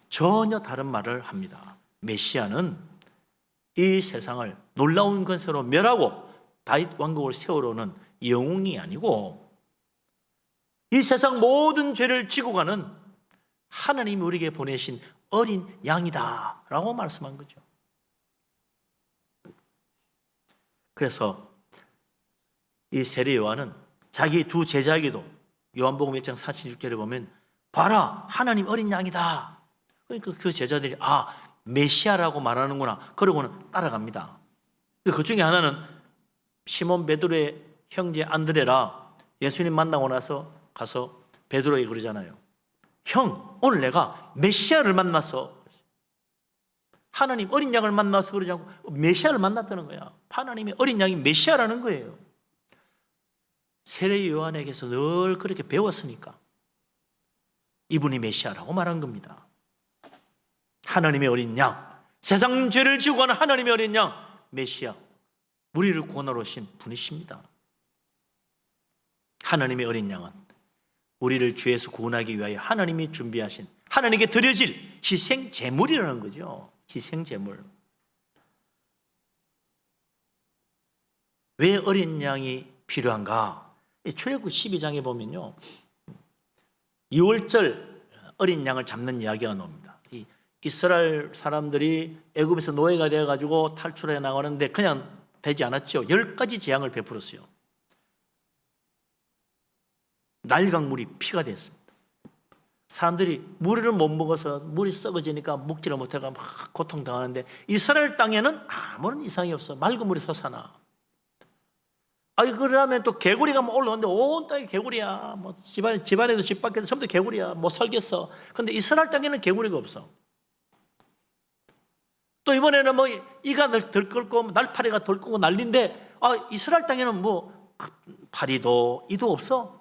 전혀 다른 말을 합니다. 메시아는 이 세상을 놀라운 권세로 멸하고 다윗 왕국을 세우려는 영웅이 아니고 이 세상 모든 죄를 지고 가는 하나님이 우리에게 보내신 어린 양이다 라고 말씀한 거죠. 그래서 이 세례 요한은 자기 두 제자에게도 요한복음 1장 46절에 보면 봐라 하나님 어린 양이다. 그러니까 그 제자들이 메시아라고 말하는구나. 그러고는 따라갑니다. 그 중에 하나는 시몬 베드로의 형제 안드레라, 예수님 만나고 나서 가서 베드로에게 그러잖아요. 형, 오늘 내가 메시아를 만나서, 하나님 어린 양을 만나서 그러지 않고 메시아를 만났다는 거야. 하나님의 어린 양이 메시아라는 거예요. 세례 요한에게서 늘 그렇게 배웠으니까 이분이 메시아라고 말한 겁니다. 하나님의 어린 양, 세상 죄를 지고 가는 하나님의 어린 양, 메시아, 우리를 구원하러 오신 분이십니다. 하나님의 어린 양은 우리를 죄에서 구원하기 위하여 하나님이 준비하신, 하나님께 드려질 희생 제물이라는 거죠. 희생 제물. 왜 어린 양이 필요한가? 출애굽 12장에 보면요, 6월절 어린 양을 잡는 이야기가 나옵니다. 이스라엘 사람들이 애굽에서 노예가 되어가지고 탈출해 나가는데 그냥 되지 않았죠. 10가지 재앙을 베풀었어요. 날강물이 피가 됐습니다. 사람들이 물을 못 먹어서 물이 썩어지니까 먹지를 못해가 막 고통당하는데 이스라엘 땅에는 아무런 이상이 없어. 맑은 물이 솟아나. 그러면 또 개구리가 올라오는데 온 땅이 개구리야. 뭐 집안에도 집 밖에도 전부 다 개구리야. 못 살겠어. 근데 이스라엘 땅에는 개구리가 없어. 또 이번에는 뭐 이가 들끓고 날파리가 들끓고 난리인데 이스라엘 땅에는 뭐 파리도 이도 없어.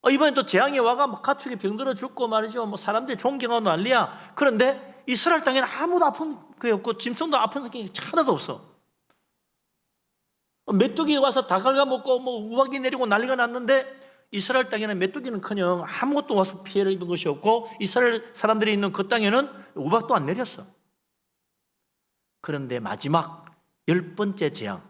이번엔 또 재앙이 와가 뭐 가축이 병들어 죽고 말이죠. 뭐 사람들이 존경하고 난리야. 그런데 이스라엘 땅에는 아무도 아픈 게 없고 짐승도 아픈 생각이 하나도 없어. 메뚜기 와서 다 갉아먹고 뭐 우박이 내리고 난리가 났는데 이스라엘 땅에는 메뚜기는커녕 아무것도 와서 피해를 입은 것이 없고 이스라엘 사람들이 있는 그 땅에는 우박도 안 내렸어. 그런데 마지막 10번째 재앙,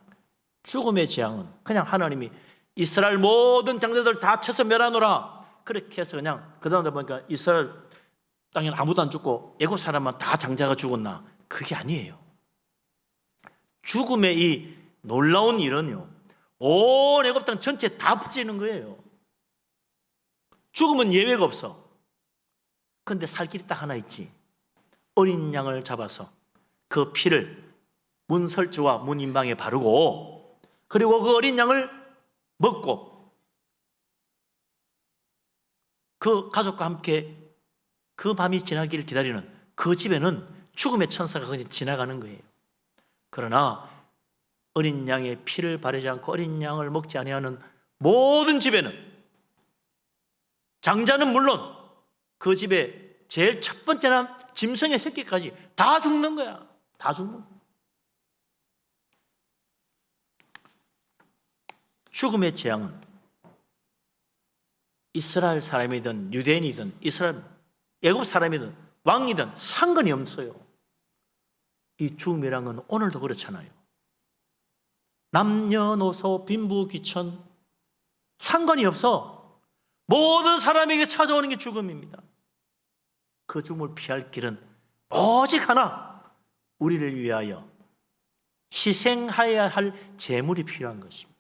죽음의 재앙은 그냥 하나님이 이스라엘 모든 장자들 다 쳐서 멸하노라. 그렇게 해서 그냥 그 다음에 보니까 이스라엘 땅에는 아무도 안 죽고 애국 사람만 다 장자가 죽었나? 그게 아니에요. 죽음의 이 놀라운 일은요, 온 애국 땅 전체 다 부지는 거예요. 죽음은 예외가 없어. 그런데 살 길이 딱 하나 있지. 어린 양을 잡아서 그 피를 문설주와 문인방에 바르고 그리고 그 어린 양을 먹고 그 가족과 함께 그 밤이 지나기를 기다리는 그 집에는 죽음의 천사가 그냥 지나가는 거예요. 그러나 어린 양의 피를 바르지 않고 어린 양을 먹지 아니하는 모든 집에는, 장자는 물론 그 집에 제일 첫 번째 난 짐승의 새끼까지 다 죽는 거야. 다 죽는 거야. 죽음의 재앙은 이스라엘 사람이든 유대인이든 이스라엘 애굽 사람이든 왕이든 상관이 없어요. 이 죽음이란 건 오늘도 그렇잖아요. 남녀노소 빈부귀천 상관이 없어. 모든 사람에게 찾아오는 게 죽음입니다. 그 죽음을 피할 길은 오직 하나, 우리를 위하여 희생해야 할 제물이 필요한 것입니다.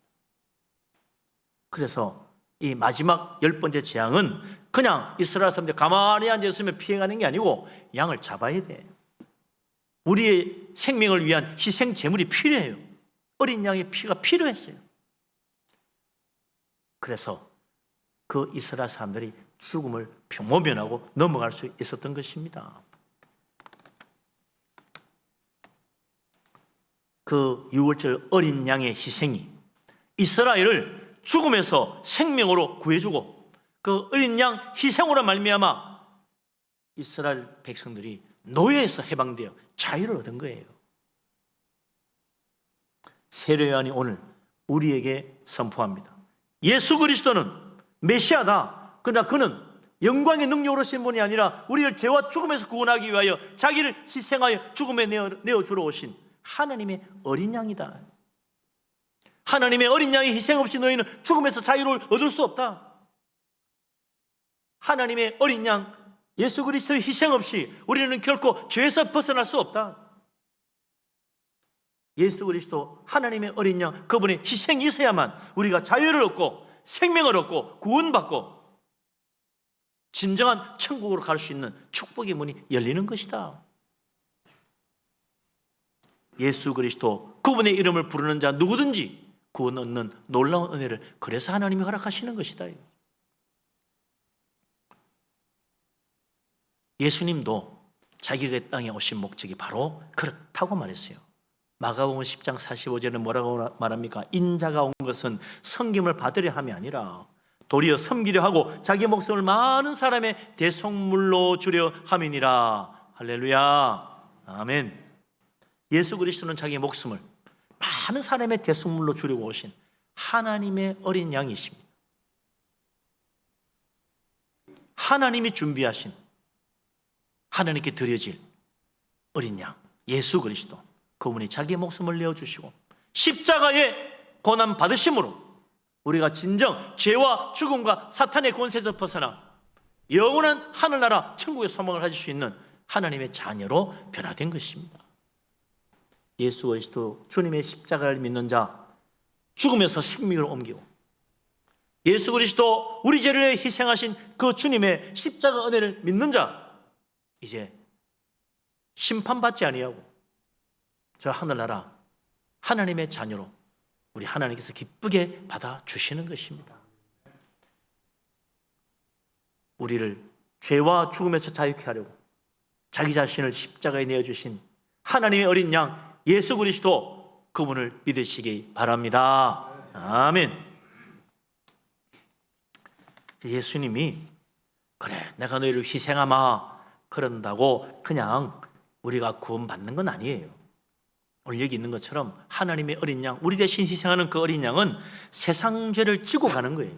그래서 이 마지막 10번째 재앙은 그냥 이스라엘 사람들 가만히 앉아있으면 피해가는 게 아니고 양을 잡아야 돼. 우리의 생명을 위한 희생 제물이 필요해요. 어린 양의 피가 필요했어요. 그래서 그 이스라엘 사람들이 죽음을 모면하고 넘어갈 수 있었던 것입니다. 그 6월절 어린 양의 희생이 이스라엘을 죽음에서 생명으로 구해주고 그 어린 양 희생으로 말미암아 이스라엘 백성들이 노예에서 해방되어 자유를 얻은 거예요. 세례 요한이 오늘 우리에게 선포합니다. 예수 그리스도는 메시아다. 그러나 그는 영광의 능력으로 오신 분이 아니라 우리를 죄와 죽음에서 구원하기 위하여 자기를 희생하여 죽음에 내어주러 오신 하나님의 어린 양이다. 하나님의 어린 양의 희생 없이 너희는 죽음에서 자유를 얻을 수 없다. 하나님의 어린 양 예수 그리스도의 희생 없이 우리는 결코 죄에서 벗어날 수 없다. 예수 그리스도 하나님의 어린 양 그분의 희생이 있어야만 우리가 자유를 얻고 생명을 얻고 구원받고 진정한 천국으로 갈 수 있는 축복의 문이 열리는 것이다. 예수 그리스도 그분의 이름을 부르는 자 누구든지 구원 얻는 놀라운 은혜를 그래서 하나님이 허락하시는 것이다. 예수님도 자기가 땅에 오신 목적이 바로 그렇다고 말했어요. 마가복음 10장 45절에 뭐라고 말합니까? 인자가 온 것은 섬김을 받으려 함이 아니라 도리어 섬기려 하고 자기 목숨을 많은 사람의 대속물로 주려 함이니라. 할렐루야. 아멘. 예수 그리스도는 자기 목숨을 많은 사람의 대속물로 주려고 오신 하나님의 어린 양이십니다. 하나님이 준비하신 하나님께 드려질 어린 양 예수 그리스도, 그분이 자기 목숨을 내어주시고 십자가의 고난 받으심으로 우리가 진정 죄와 죽음과 사탄의 권세에서 벗어나 영원한 하늘나라 천국의 소망을 가질 수 있는 하나님의 자녀로 변화된 것입니다. 예수 그리스도 주님의 십자가를 믿는 자, 죽음에서 생명으로 옮기고 예수 그리스도 우리 죄를 위해 희생하신 그 주님의 십자가 은혜를 믿는 자, 이제 심판받지 아니하고 저 하늘나라 하나님의 자녀로 우리 하나님께서 기쁘게 받아주시는 것입니다. 우리를 죄와 죽음에서 자유케 하려고 자기 자신을 십자가에 내어주신 하나님의 어린 양 예수 그리스도, 그분을 믿으시기 바랍니다. 아멘. 예수님이 그래 내가 너희를 희생하마 그런다고 그냥 우리가 구원받는 건 아니에요. 오늘 여기 있는 것처럼 하나님의 어린 양, 우리 대신 희생하는 그 어린 양은 세상 죄를 지고 가는 거예요.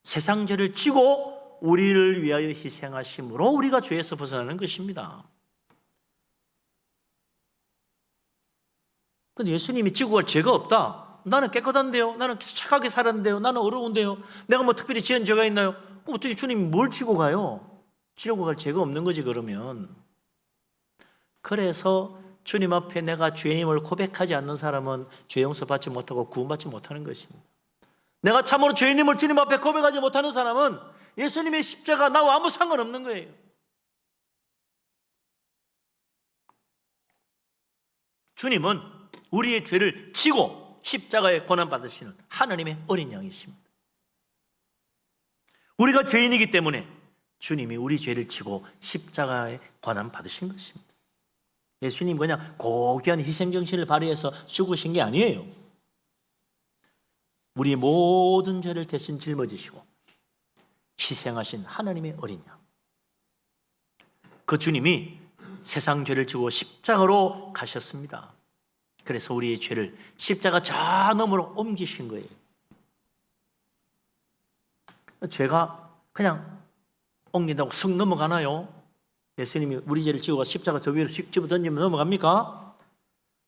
세상 죄를 지고 우리를 위하여 희생하심으로 우리가 죄에서 벗어나는 것입니다. 근데 예수님이 지고 갈 죄가 없다. 나는 깨끗한데요, 나는 착하게 살았는데요, 나는 어려운데요, 내가 뭐 특별히 지은 죄가 있나요? 어떻게 주님이 뭘 지고 가요? 지고 갈 죄가 없는 거지 그러면. 그래서 주님 앞에 내가 죄인임을 고백하지 않는 사람은 죄 용서 받지 못하고 구원받지 못하는 것입니다. 내가 참으로 죄인임을 주님 앞에 고백하지 못하는 사람은 예수님의 십자가 나와 아무 상관없는 거예요. 주님은 우리의 죄를 지고 십자가에 고난받으시는 하나님의 어린 양이십니다. 우리가 죄인이기 때문에 주님이 우리 죄를 지고 십자가에 고난받으신 것입니다. 예수님 그냥 고귀한 희생정신을 발휘해서 죽으신 게 아니에요. 우리 모든 죄를 대신 짊어지시고 희생하신 하나님의 어린 양, 그 주님이 세상 죄를 지고 십자가로 가셨습니다. 그래서 우리의 죄를 십자가 저 너머로 옮기신 거예요. 죄가 그냥 옮긴다고 쓱 넘어가나요? 예수님이 우리 죄를 지고 십자가 저 위로 집어 던지면 넘어갑니까?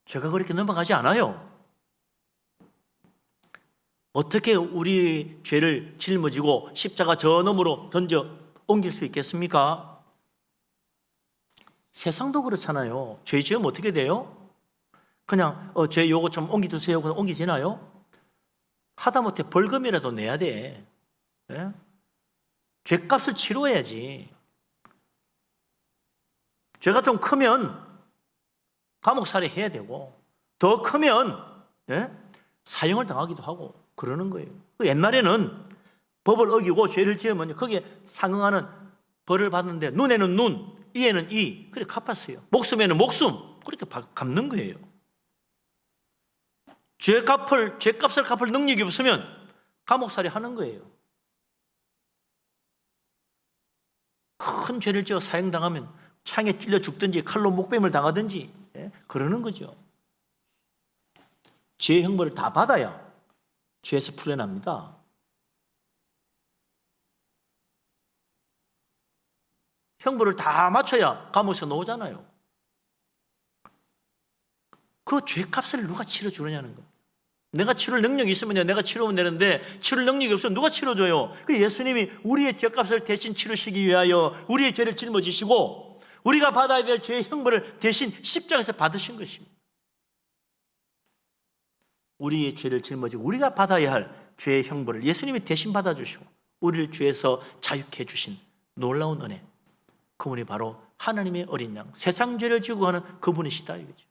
죄가 그렇게 넘어가지 않아요. 어떻게 우리 죄를 짊어지고 십자가 저 너머로 던져 옮길 수 있겠습니까? 세상도 그렇잖아요. 죄 지으면 어떻게 돼요? 그냥 죄 요거 좀 옮겨주세요. 그냥 옮기지나요? 하다못해 벌금이라도 내야 돼. 네? 죄값을 치러야지. 죄가 좀 크면 감옥살이 해야 되고 더 크면 사형을 당하기도 하고 그러는 거예요. 옛날에는 법을 어기고 죄를 지으면 거기에 상응하는 벌을 받는데 눈에는 눈, 이에는 이, 그렇게 갚았어요. 목숨에는 목숨, 그렇게 갚는 거예요. 죄값을 갚을 능력이 없으면 감옥살이 하는 거예요. 큰 죄를 지어 사형당하면 창에 찔려 죽든지 칼로 목뱀을 당하든지 그러는 거죠. 죄의 형벌을 다 받아야 죄에서 풀려납니다. 형벌을 다 맞춰야 감옥에서 나오잖아요. 그 죄값을 누가 치러주느냐는 거예요. 내가 치를 능력이 있으면 내가 치르면 되는데 치를 능력이 없으면 누가 치러줘요? 예수님이 우리의 죄값을 대신 치르시기 위하여 우리의 죄를 짊어지시고 우리가 받아야 될 죄의 형벌을 대신 십자가에서 받으신 것입니다. 우리의 죄를 짊어지고 우리가 받아야 할 죄의 형벌을 예수님이 대신 받아주시고 우리를 죄에서 자유케 해주신 놀라운 은혜, 그분이 바로 하나님의 어린 양, 세상 죄를 지고 가는 그분이시다 이거죠.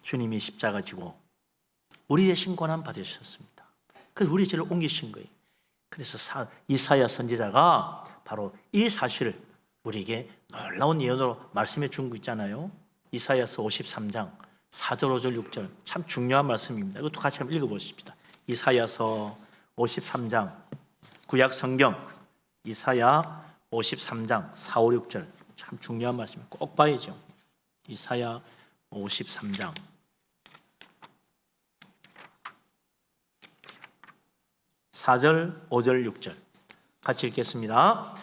주님이 십자가 지고 우리 대신 고난 받으셨습니다. 그래서 우리 죄를 옮기신 거예요. 그래서 이사야 선지자가 바로 이 사실을 우리에게 놀라운 예언으로 말씀해 준 거 있잖아요. 이사야서 53장 4절, 5절, 6절 참 중요한 말씀입니다. 이것도 같이 한번 읽어보십시다. 이사야서 53장 구약 성경 이사야 53장 4, 5, 6절 참 중요한 말씀입니다. 꼭 봐야죠. 이사야 53장 4절, 5절, 6절 같이 읽겠습니다.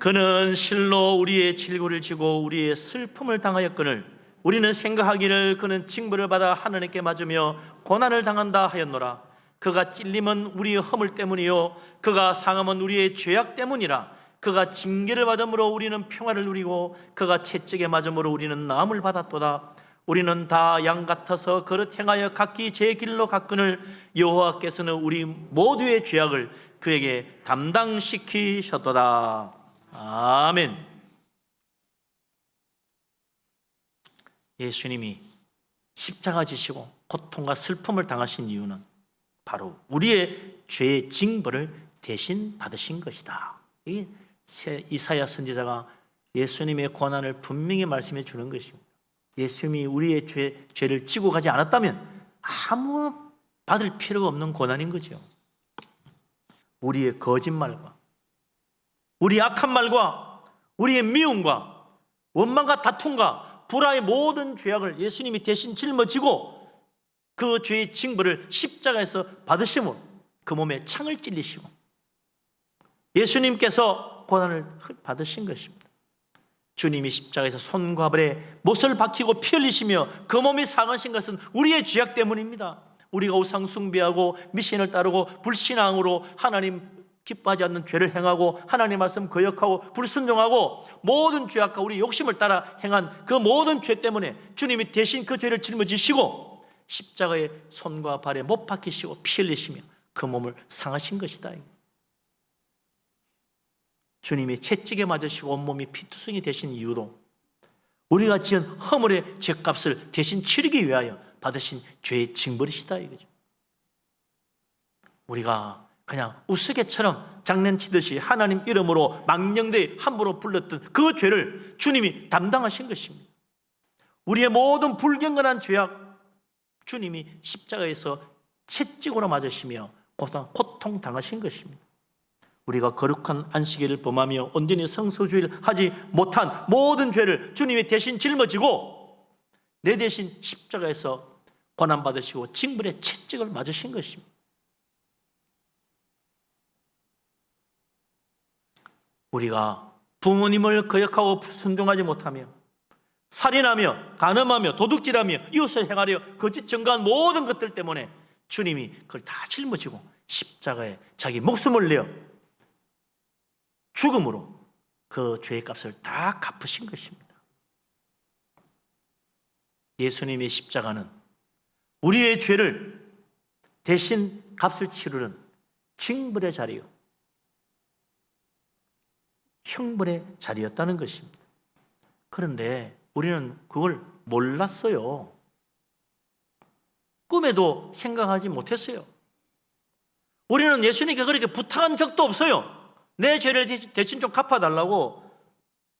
그는 실로 우리의 질고를 지고 우리의 슬픔을 당하였거늘 우리는 생각하기를 그는 징벌을 받아 하나님께 맞으며 고난을 당한다 하였노라. 그가 찔림은 우리의 허물 때문이요 그가 상함은 우리의 죄악 때문이라. 그가 징계를 받음으로 우리는 평화를 누리고 그가 채찍에 맞음으로 우리는 나음을 받았도다. 우리는 다 양 같아서 그릇 행하여 각기 제 길로 갔거늘 여호와께서는 우리 모두의 죄악을 그에게 담당시키셨도다. 아멘. 예수님이 십자가 지시고 고통과 슬픔을 당하신 이유는 바로 우리의 죄의 징벌을 대신 받으신 것이다. 이사야 선지자가 예수님의 고난을 분명히 말씀해 주는 것입니다. 예수님이 우리의 죄를 지고 가지 않았다면 아무 받을 필요가 없는 고난인 거죠. 우리의 거짓말과 우리의 악한 말과 우리의 미움과 원망과 다툼과 불화의 모든 죄악을 예수님이 대신 짊어지고 그 죄의 징벌을 십자가에서 받으심으로 그 몸에 창을 찔리시고 예수님께서 고난을 받으신 것입니다. 주님이 십자가에서 손과 발에 못을 박히고 피 흘리시며 그 몸이 상하신 것은 우리의 죄악 때문입니다. 우리가 우상 숭배하고 미신을 따르고 불신앙으로 하나님 기뻐하지 않는 죄를 행하고 하나님 말씀 거역하고 불순종하고 모든 죄악과 우리 욕심을 따라 행한 그 모든 죄 때문에 주님이 대신 그 죄를 짊어지시고 십자가에 손과 발에 못 박히시고 피 흘리시며 그 몸을 상하신 것이다. 주님이 채찍에 맞으시고 온몸이 피투성이 되신 이유로 우리가 지은 허물의 죄값을 대신 치르기 위하여 받으신 죄의 징벌이시다 이거죠. 우리가 그냥 우스개처럼 장난치듯이 하나님 이름으로 망령되이 함부로 불렀던 그 죄를 주님이 담당하신 것입니다. 우리의 모든 불경건한 죄악 주님이 십자가에서 채찍으로 맞으시며 고통 당하신 것입니다. 우리가 거룩한 안식일을 범하며 온전히 성소주의를 하지 못한 모든 죄를 주님이 대신 짊어지고 내 대신 십자가에서 고난받으시고 징벌의 채찍을 맞으신 것입니다. 우리가 부모님을 거역하고 순종하지 못하며 살인하며 간음하며 도둑질하며 이웃을 행하려 거짓 증거한 모든 것들 때문에 주님이 그걸 다 짊어지고 십자가에 자기 목숨을 내어 죽음으로 그 죄의 값을 다 갚으신 것입니다. 예수님의 십자가는 우리의 죄를 대신 값을 치르는 징벌의 자리요 형벌의 자리였다는 것입니다. 그런데 우리는 그걸 몰랐어요. 꿈에도 생각하지 못했어요. 우리는 예수님께 그렇게 부탁한 적도 없어요. 내 죄를 대신 좀 갚아달라고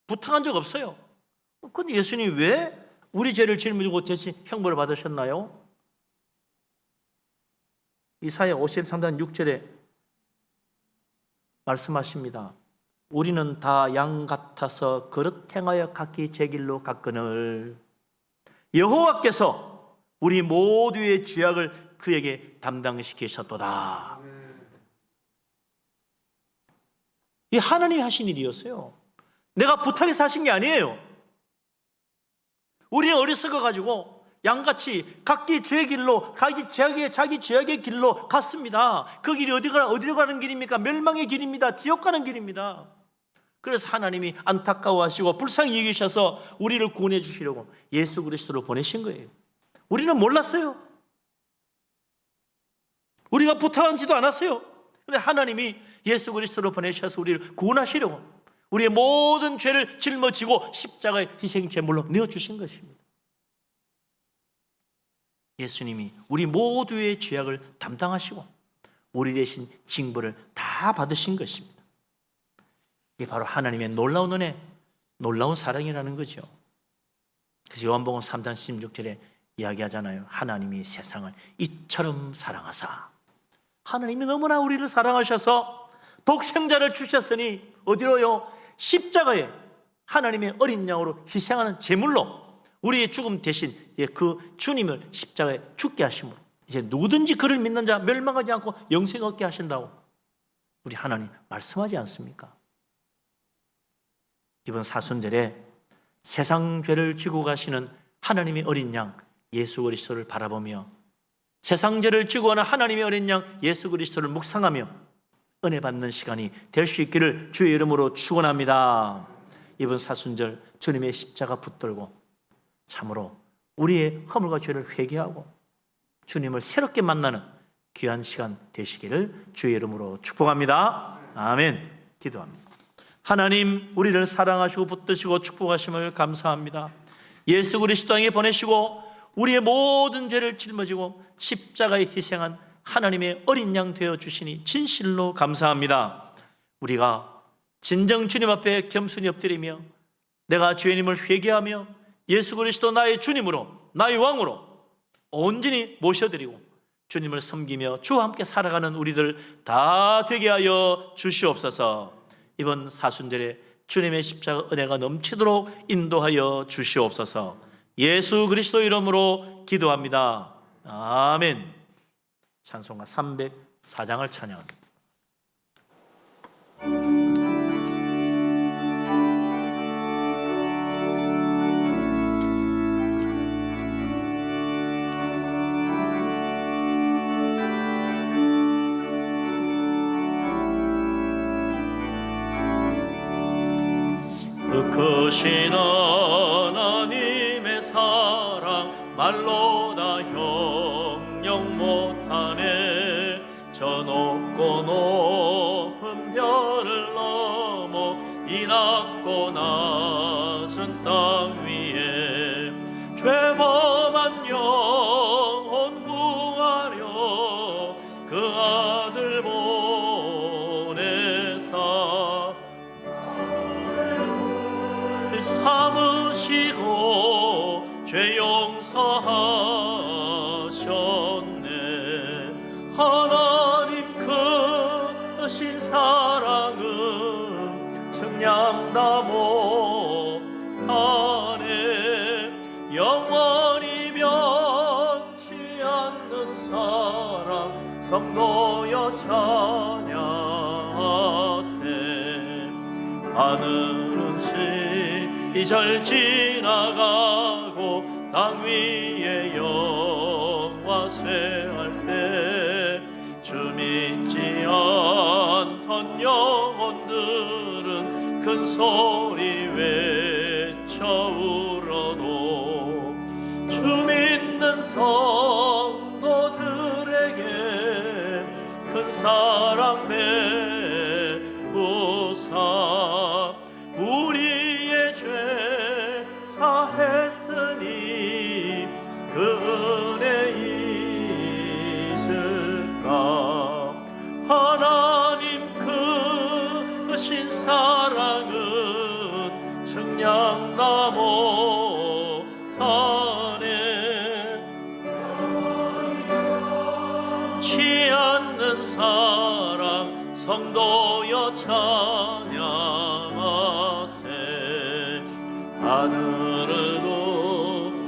부탁한 적 없어요. 그런데 예수님이 왜 우리 죄를 짊어지고 대신 형벌을 받으셨나요? 이사야 53장 6절에 말씀하십니다. 우리는 다 양 같아서 그릇 행하여 각기 제 길로 갔거늘 여호와께서 우리 모두의 죄악을 그에게 담당시키셨도다. 이 하나님이 하신 일이었어요. 내가 부탁해서 하신 게 아니에요. 우리는 어리석어 가지고 양같이 각기 죄의 길로 자기 죄악의 길로 갔습니다. 그 길이 어디로 가는 길입니까? 멸망의 길입니다. 지옥 가는 길입니다. 그래서 하나님이 안타까워하시고 불쌍히 여기셔서 우리를 구원해 주시려고 예수 그리스도를 보내신 거예요. 우리는 몰랐어요. 우리가 부탁하지도 않았어요. 그런데 하나님이 예수 그리스도로 보내셔서 우리를 구원하시려고 우리의 모든 죄를 짊어지고 십자가의 희생 제물로 내어주신 것입니다. 예수님이 우리 모두의 죄악을 담당하시고 우리 대신 징벌을 다 받으신 것입니다. 이게 바로 하나님의 놀라운 은혜, 놀라운 사랑이라는 거죠. 그래서 요한복음 3장 16절에 이야기하잖아요. 하나님이 세상을 이처럼 사랑하사. 하나님이 너무나 우리를 사랑하셔서 독생자를 주셨으니 어디로요? 십자가에 하나님의 어린 양으로 희생하는 제물로 우리의 죽음 대신 그 주님을 십자가에 죽게 하심으로 이제 누구든지 그를 믿는 자 멸망하지 않고 영생 얻게 하신다고 우리 하나님 말씀하지 않습니까? 이번 사순절에 세상 죄를 지고 가시는 하나님의 어린 양 예수 그리스도를 바라보며 세상 죄를 지고 가는 하나님의 어린 양 예수 그리스도를 묵상하며 은혜 받는 시간이 될 수 있기를 주의 이름으로 축원합니다. 이번 사순절 주님의 십자가 붙들고 참으로 우리의 허물과 죄를 회개하고 주님을 새롭게 만나는 귀한 시간 되시기를 주의 이름으로 축복합니다. 아멘. 기도합니다. 하나님, 우리를 사랑하시고 붙드시고 축복하심을 감사합니다. 예수 그리스도 땅에 보내시고 우리의 모든 죄를 짊어지고 십자가에 희생한 하나님의 어린 양 되어 주시니 진실로 감사합니다. 우리가 진정 주님 앞에 겸손히 엎드리며 내가 죄인임을 회개하며 예수 그리스도 나의 주님으로 나의 왕으로 온전히 모셔드리고 주님을 섬기며 주와 함께 살아가는 우리들 다 되게 하여 주시옵소서. 이번 사순절에 주님의 십자가 은혜가 넘치도록 인도하여 주시옵소서. 예수 그리스도 이름으로 기도합니다. 아멘. 찬송가 304장을 찬양합니다. 크신 하나님의 사랑 말로 다 형용 못하네. 저 높고 높은 별을 넘어 이 낮고 낮은 땅 위에 죄범한 영혼 구하려 그 아들 보내사 삼으시고 죄 용서하셨네. 하나님 크신 사랑은 측량다 못하네. 영원히 변치 않는 사랑 성도여 찬양하세. 하늘은 시절 지나가고 땅 위에 영화 쇠할 때 주 믿지 않던 영혼들은 큰 소리 외쳐 울어도 주 믿는 성도들에게 큰 사랑 베푸사 우리의 죄 사했으니 그 은혜 있을까. 하나님 크신 사랑은 측량다 못하네. 치 않는 사랑 성도여 찬양하세. 하늘을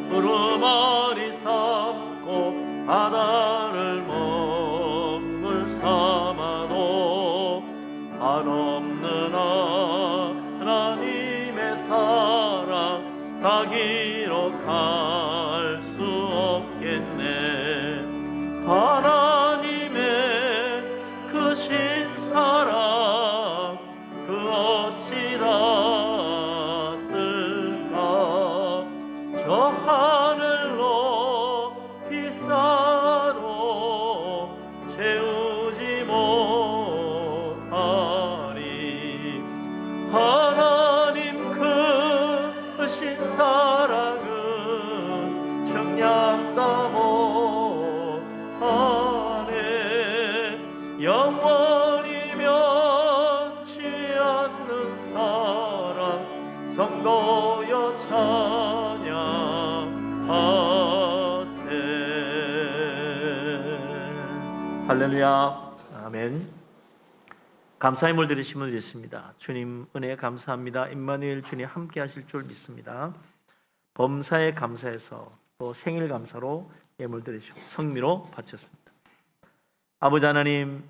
두루마리 삼고 바다를 먹물 삼아도 한없는 하나님의 사랑 다 기록할 수 없겠네. 하나님의 크신 사랑 그 영원히 면치 않는 사랑 성도여 찬양하세. 할렐루야. 아멘. 감사의 물 드리신 분 있습니다. 주님 은혜 감사합니다. 임마누엘 주님 함께 하실 줄 믿습니다. 범사에 감사해서 또 생일 감사로 예물 드리시고 성미로 바쳤습니다. 아버지 하나님,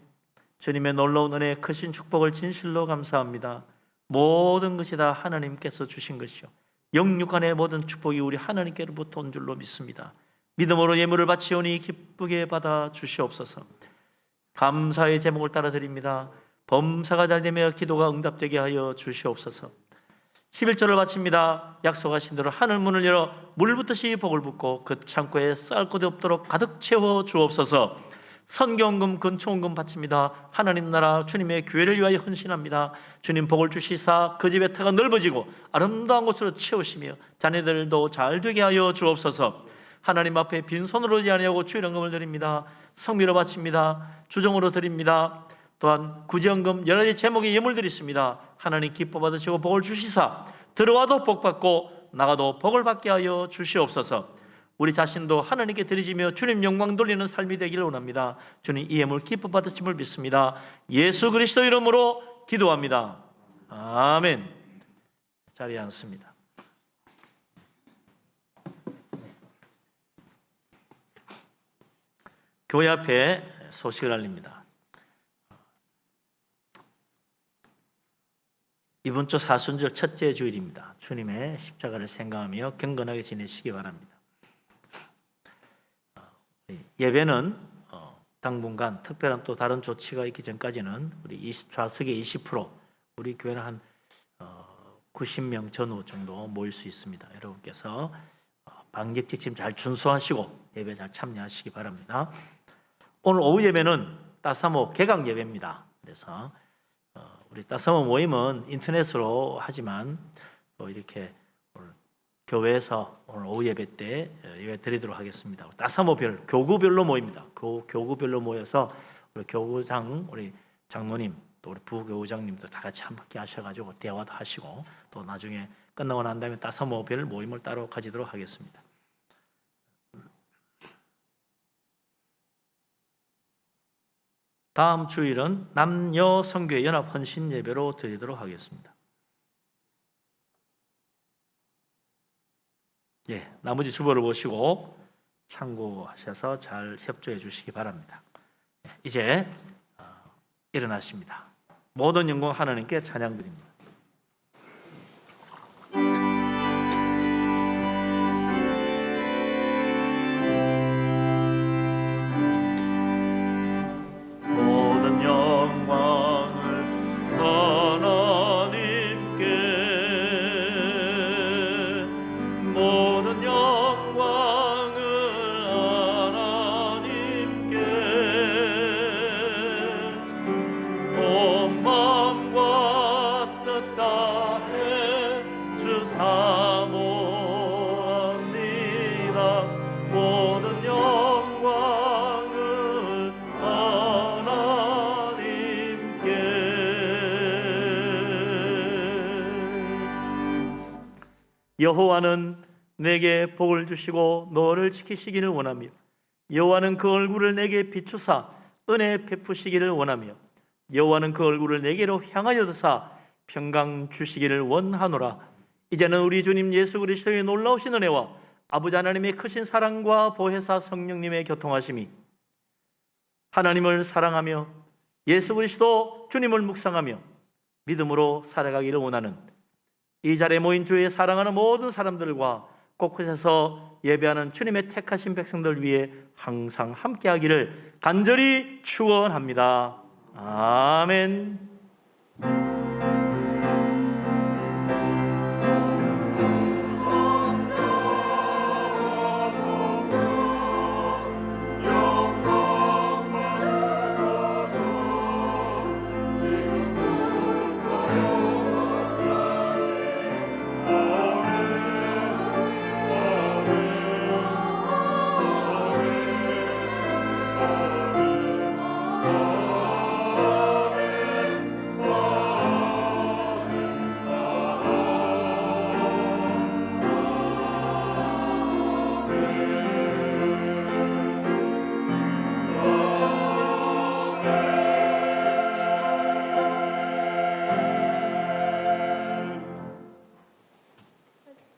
주님의 놀라운 은혜 크신 축복을 진실로 감사합니다. 모든 것이 다 하나님께서 주신 것이요 영육간의 모든 축복이 우리 하나님께로부터 온 줄로 믿습니다. 믿음으로 예물을 바치오니 기쁘게 받아 주시옵소서. 감사의 제목을 따라 드립니다. 범사가 잘되며 기도가 응답되게 하여 주시옵소서. 11절을 바칩니다. 약속하신 대로 하늘 문을 열어 물붓듯이 복을 붓고 그 창고에 쌀 곳이 없도록 가득 채워 주옵소서. 선경금 근초원금 바칩니다. 하나님 나라 주님의 교회를 위하여 헌신합니다. 주님 복을 주시사 그 집의 터가 넓어지고 아름다운 곳으로 채우시며 자녀들도 잘 되게 하여 주옵소서. 하나님 앞에 빈손으로 오지 아니하고 주일헌금을 드립니다. 성미로 바칩니다. 주정으로 드립니다. 또한 구제헌금 여러 가지 제목의 예물 드리십니다. 하나님 기뻐 받으시고 복을 주시사 들어와도 복 받고 나가도 복을 받게 하여 주시옵소서. 우리 자신도 하나님께 드리시며 주님 영광 돌리는 삶이 되기를 원합니다. 주님 이 예물 기뻐 받으심을 믿습니다. 예수 그리스도 이름으로 기도합니다. 아멘. 자리에 앉습니다. 교회 앞에 소식을 알립니다. 이번 주 사순절 첫째 주일입니다. 주님의 십자가를 생각하며 경건하게 지내시기 바랍니다. 예배는 당분간 특별한 또 다른 조치가 있기 전까지는 우리 좌석의 20%, 우리 교회는 한 90명 전후 정도 모일 수 있습니다. 여러분께서 방역 지침 잘 준수하시고 예배 잘 참여하시기 바랍니다. 오늘 오후 예배는 따사모 개강 예배입니다. 그래서 우리 따사모 모임은 인터넷으로 하지만 또 이렇게 오늘 교회에서 오늘 오후 예배 때 예배 드리도록 하겠습니다. 따사모별 교구별로 모입니다. 교구별로 모여서 우리 교구장 우리 장로님 또 우리 부교구장님도 다 같이 함께 하셔가지고 대화도 하시고 또 나중에 끝나고 난 다음에 따사모별 모임을 따로 가지도록 하겠습니다. 다음 주일은 남녀 선교회 연합 헌신 예배로 드리도록 하겠습니다. 나머지 주보를 보시고 참고하셔서 잘 협조해 주시기 바랍니다. 이제 일어나십니다. 모든 영광 하나님께 찬양드립니다. 여호와는 내게 복을 주시고 너를 지키시기를 원하며 여호와는 그 얼굴을 내게 비추사 은혜 베푸시기를 원하며 여호와는 그 얼굴을 내게로 향하여 드사 평강 주시기를 원하노라. 이제는 우리 주님 예수 그리스도의 놀라우신 은혜와 아버지 하나님의 크신 사랑과 보혜사 성령님의 교통하심이 하나님을 사랑하며 예수 그리스도 주님을 묵상하며 믿음으로 살아가기를 원하는 이 자리에 모인 주의 사랑하는 모든 사람들과 곳곳에서 예배하는 주님의 택하신 백성들 위해 항상 함께하기를 간절히 축원합니다. 아멘.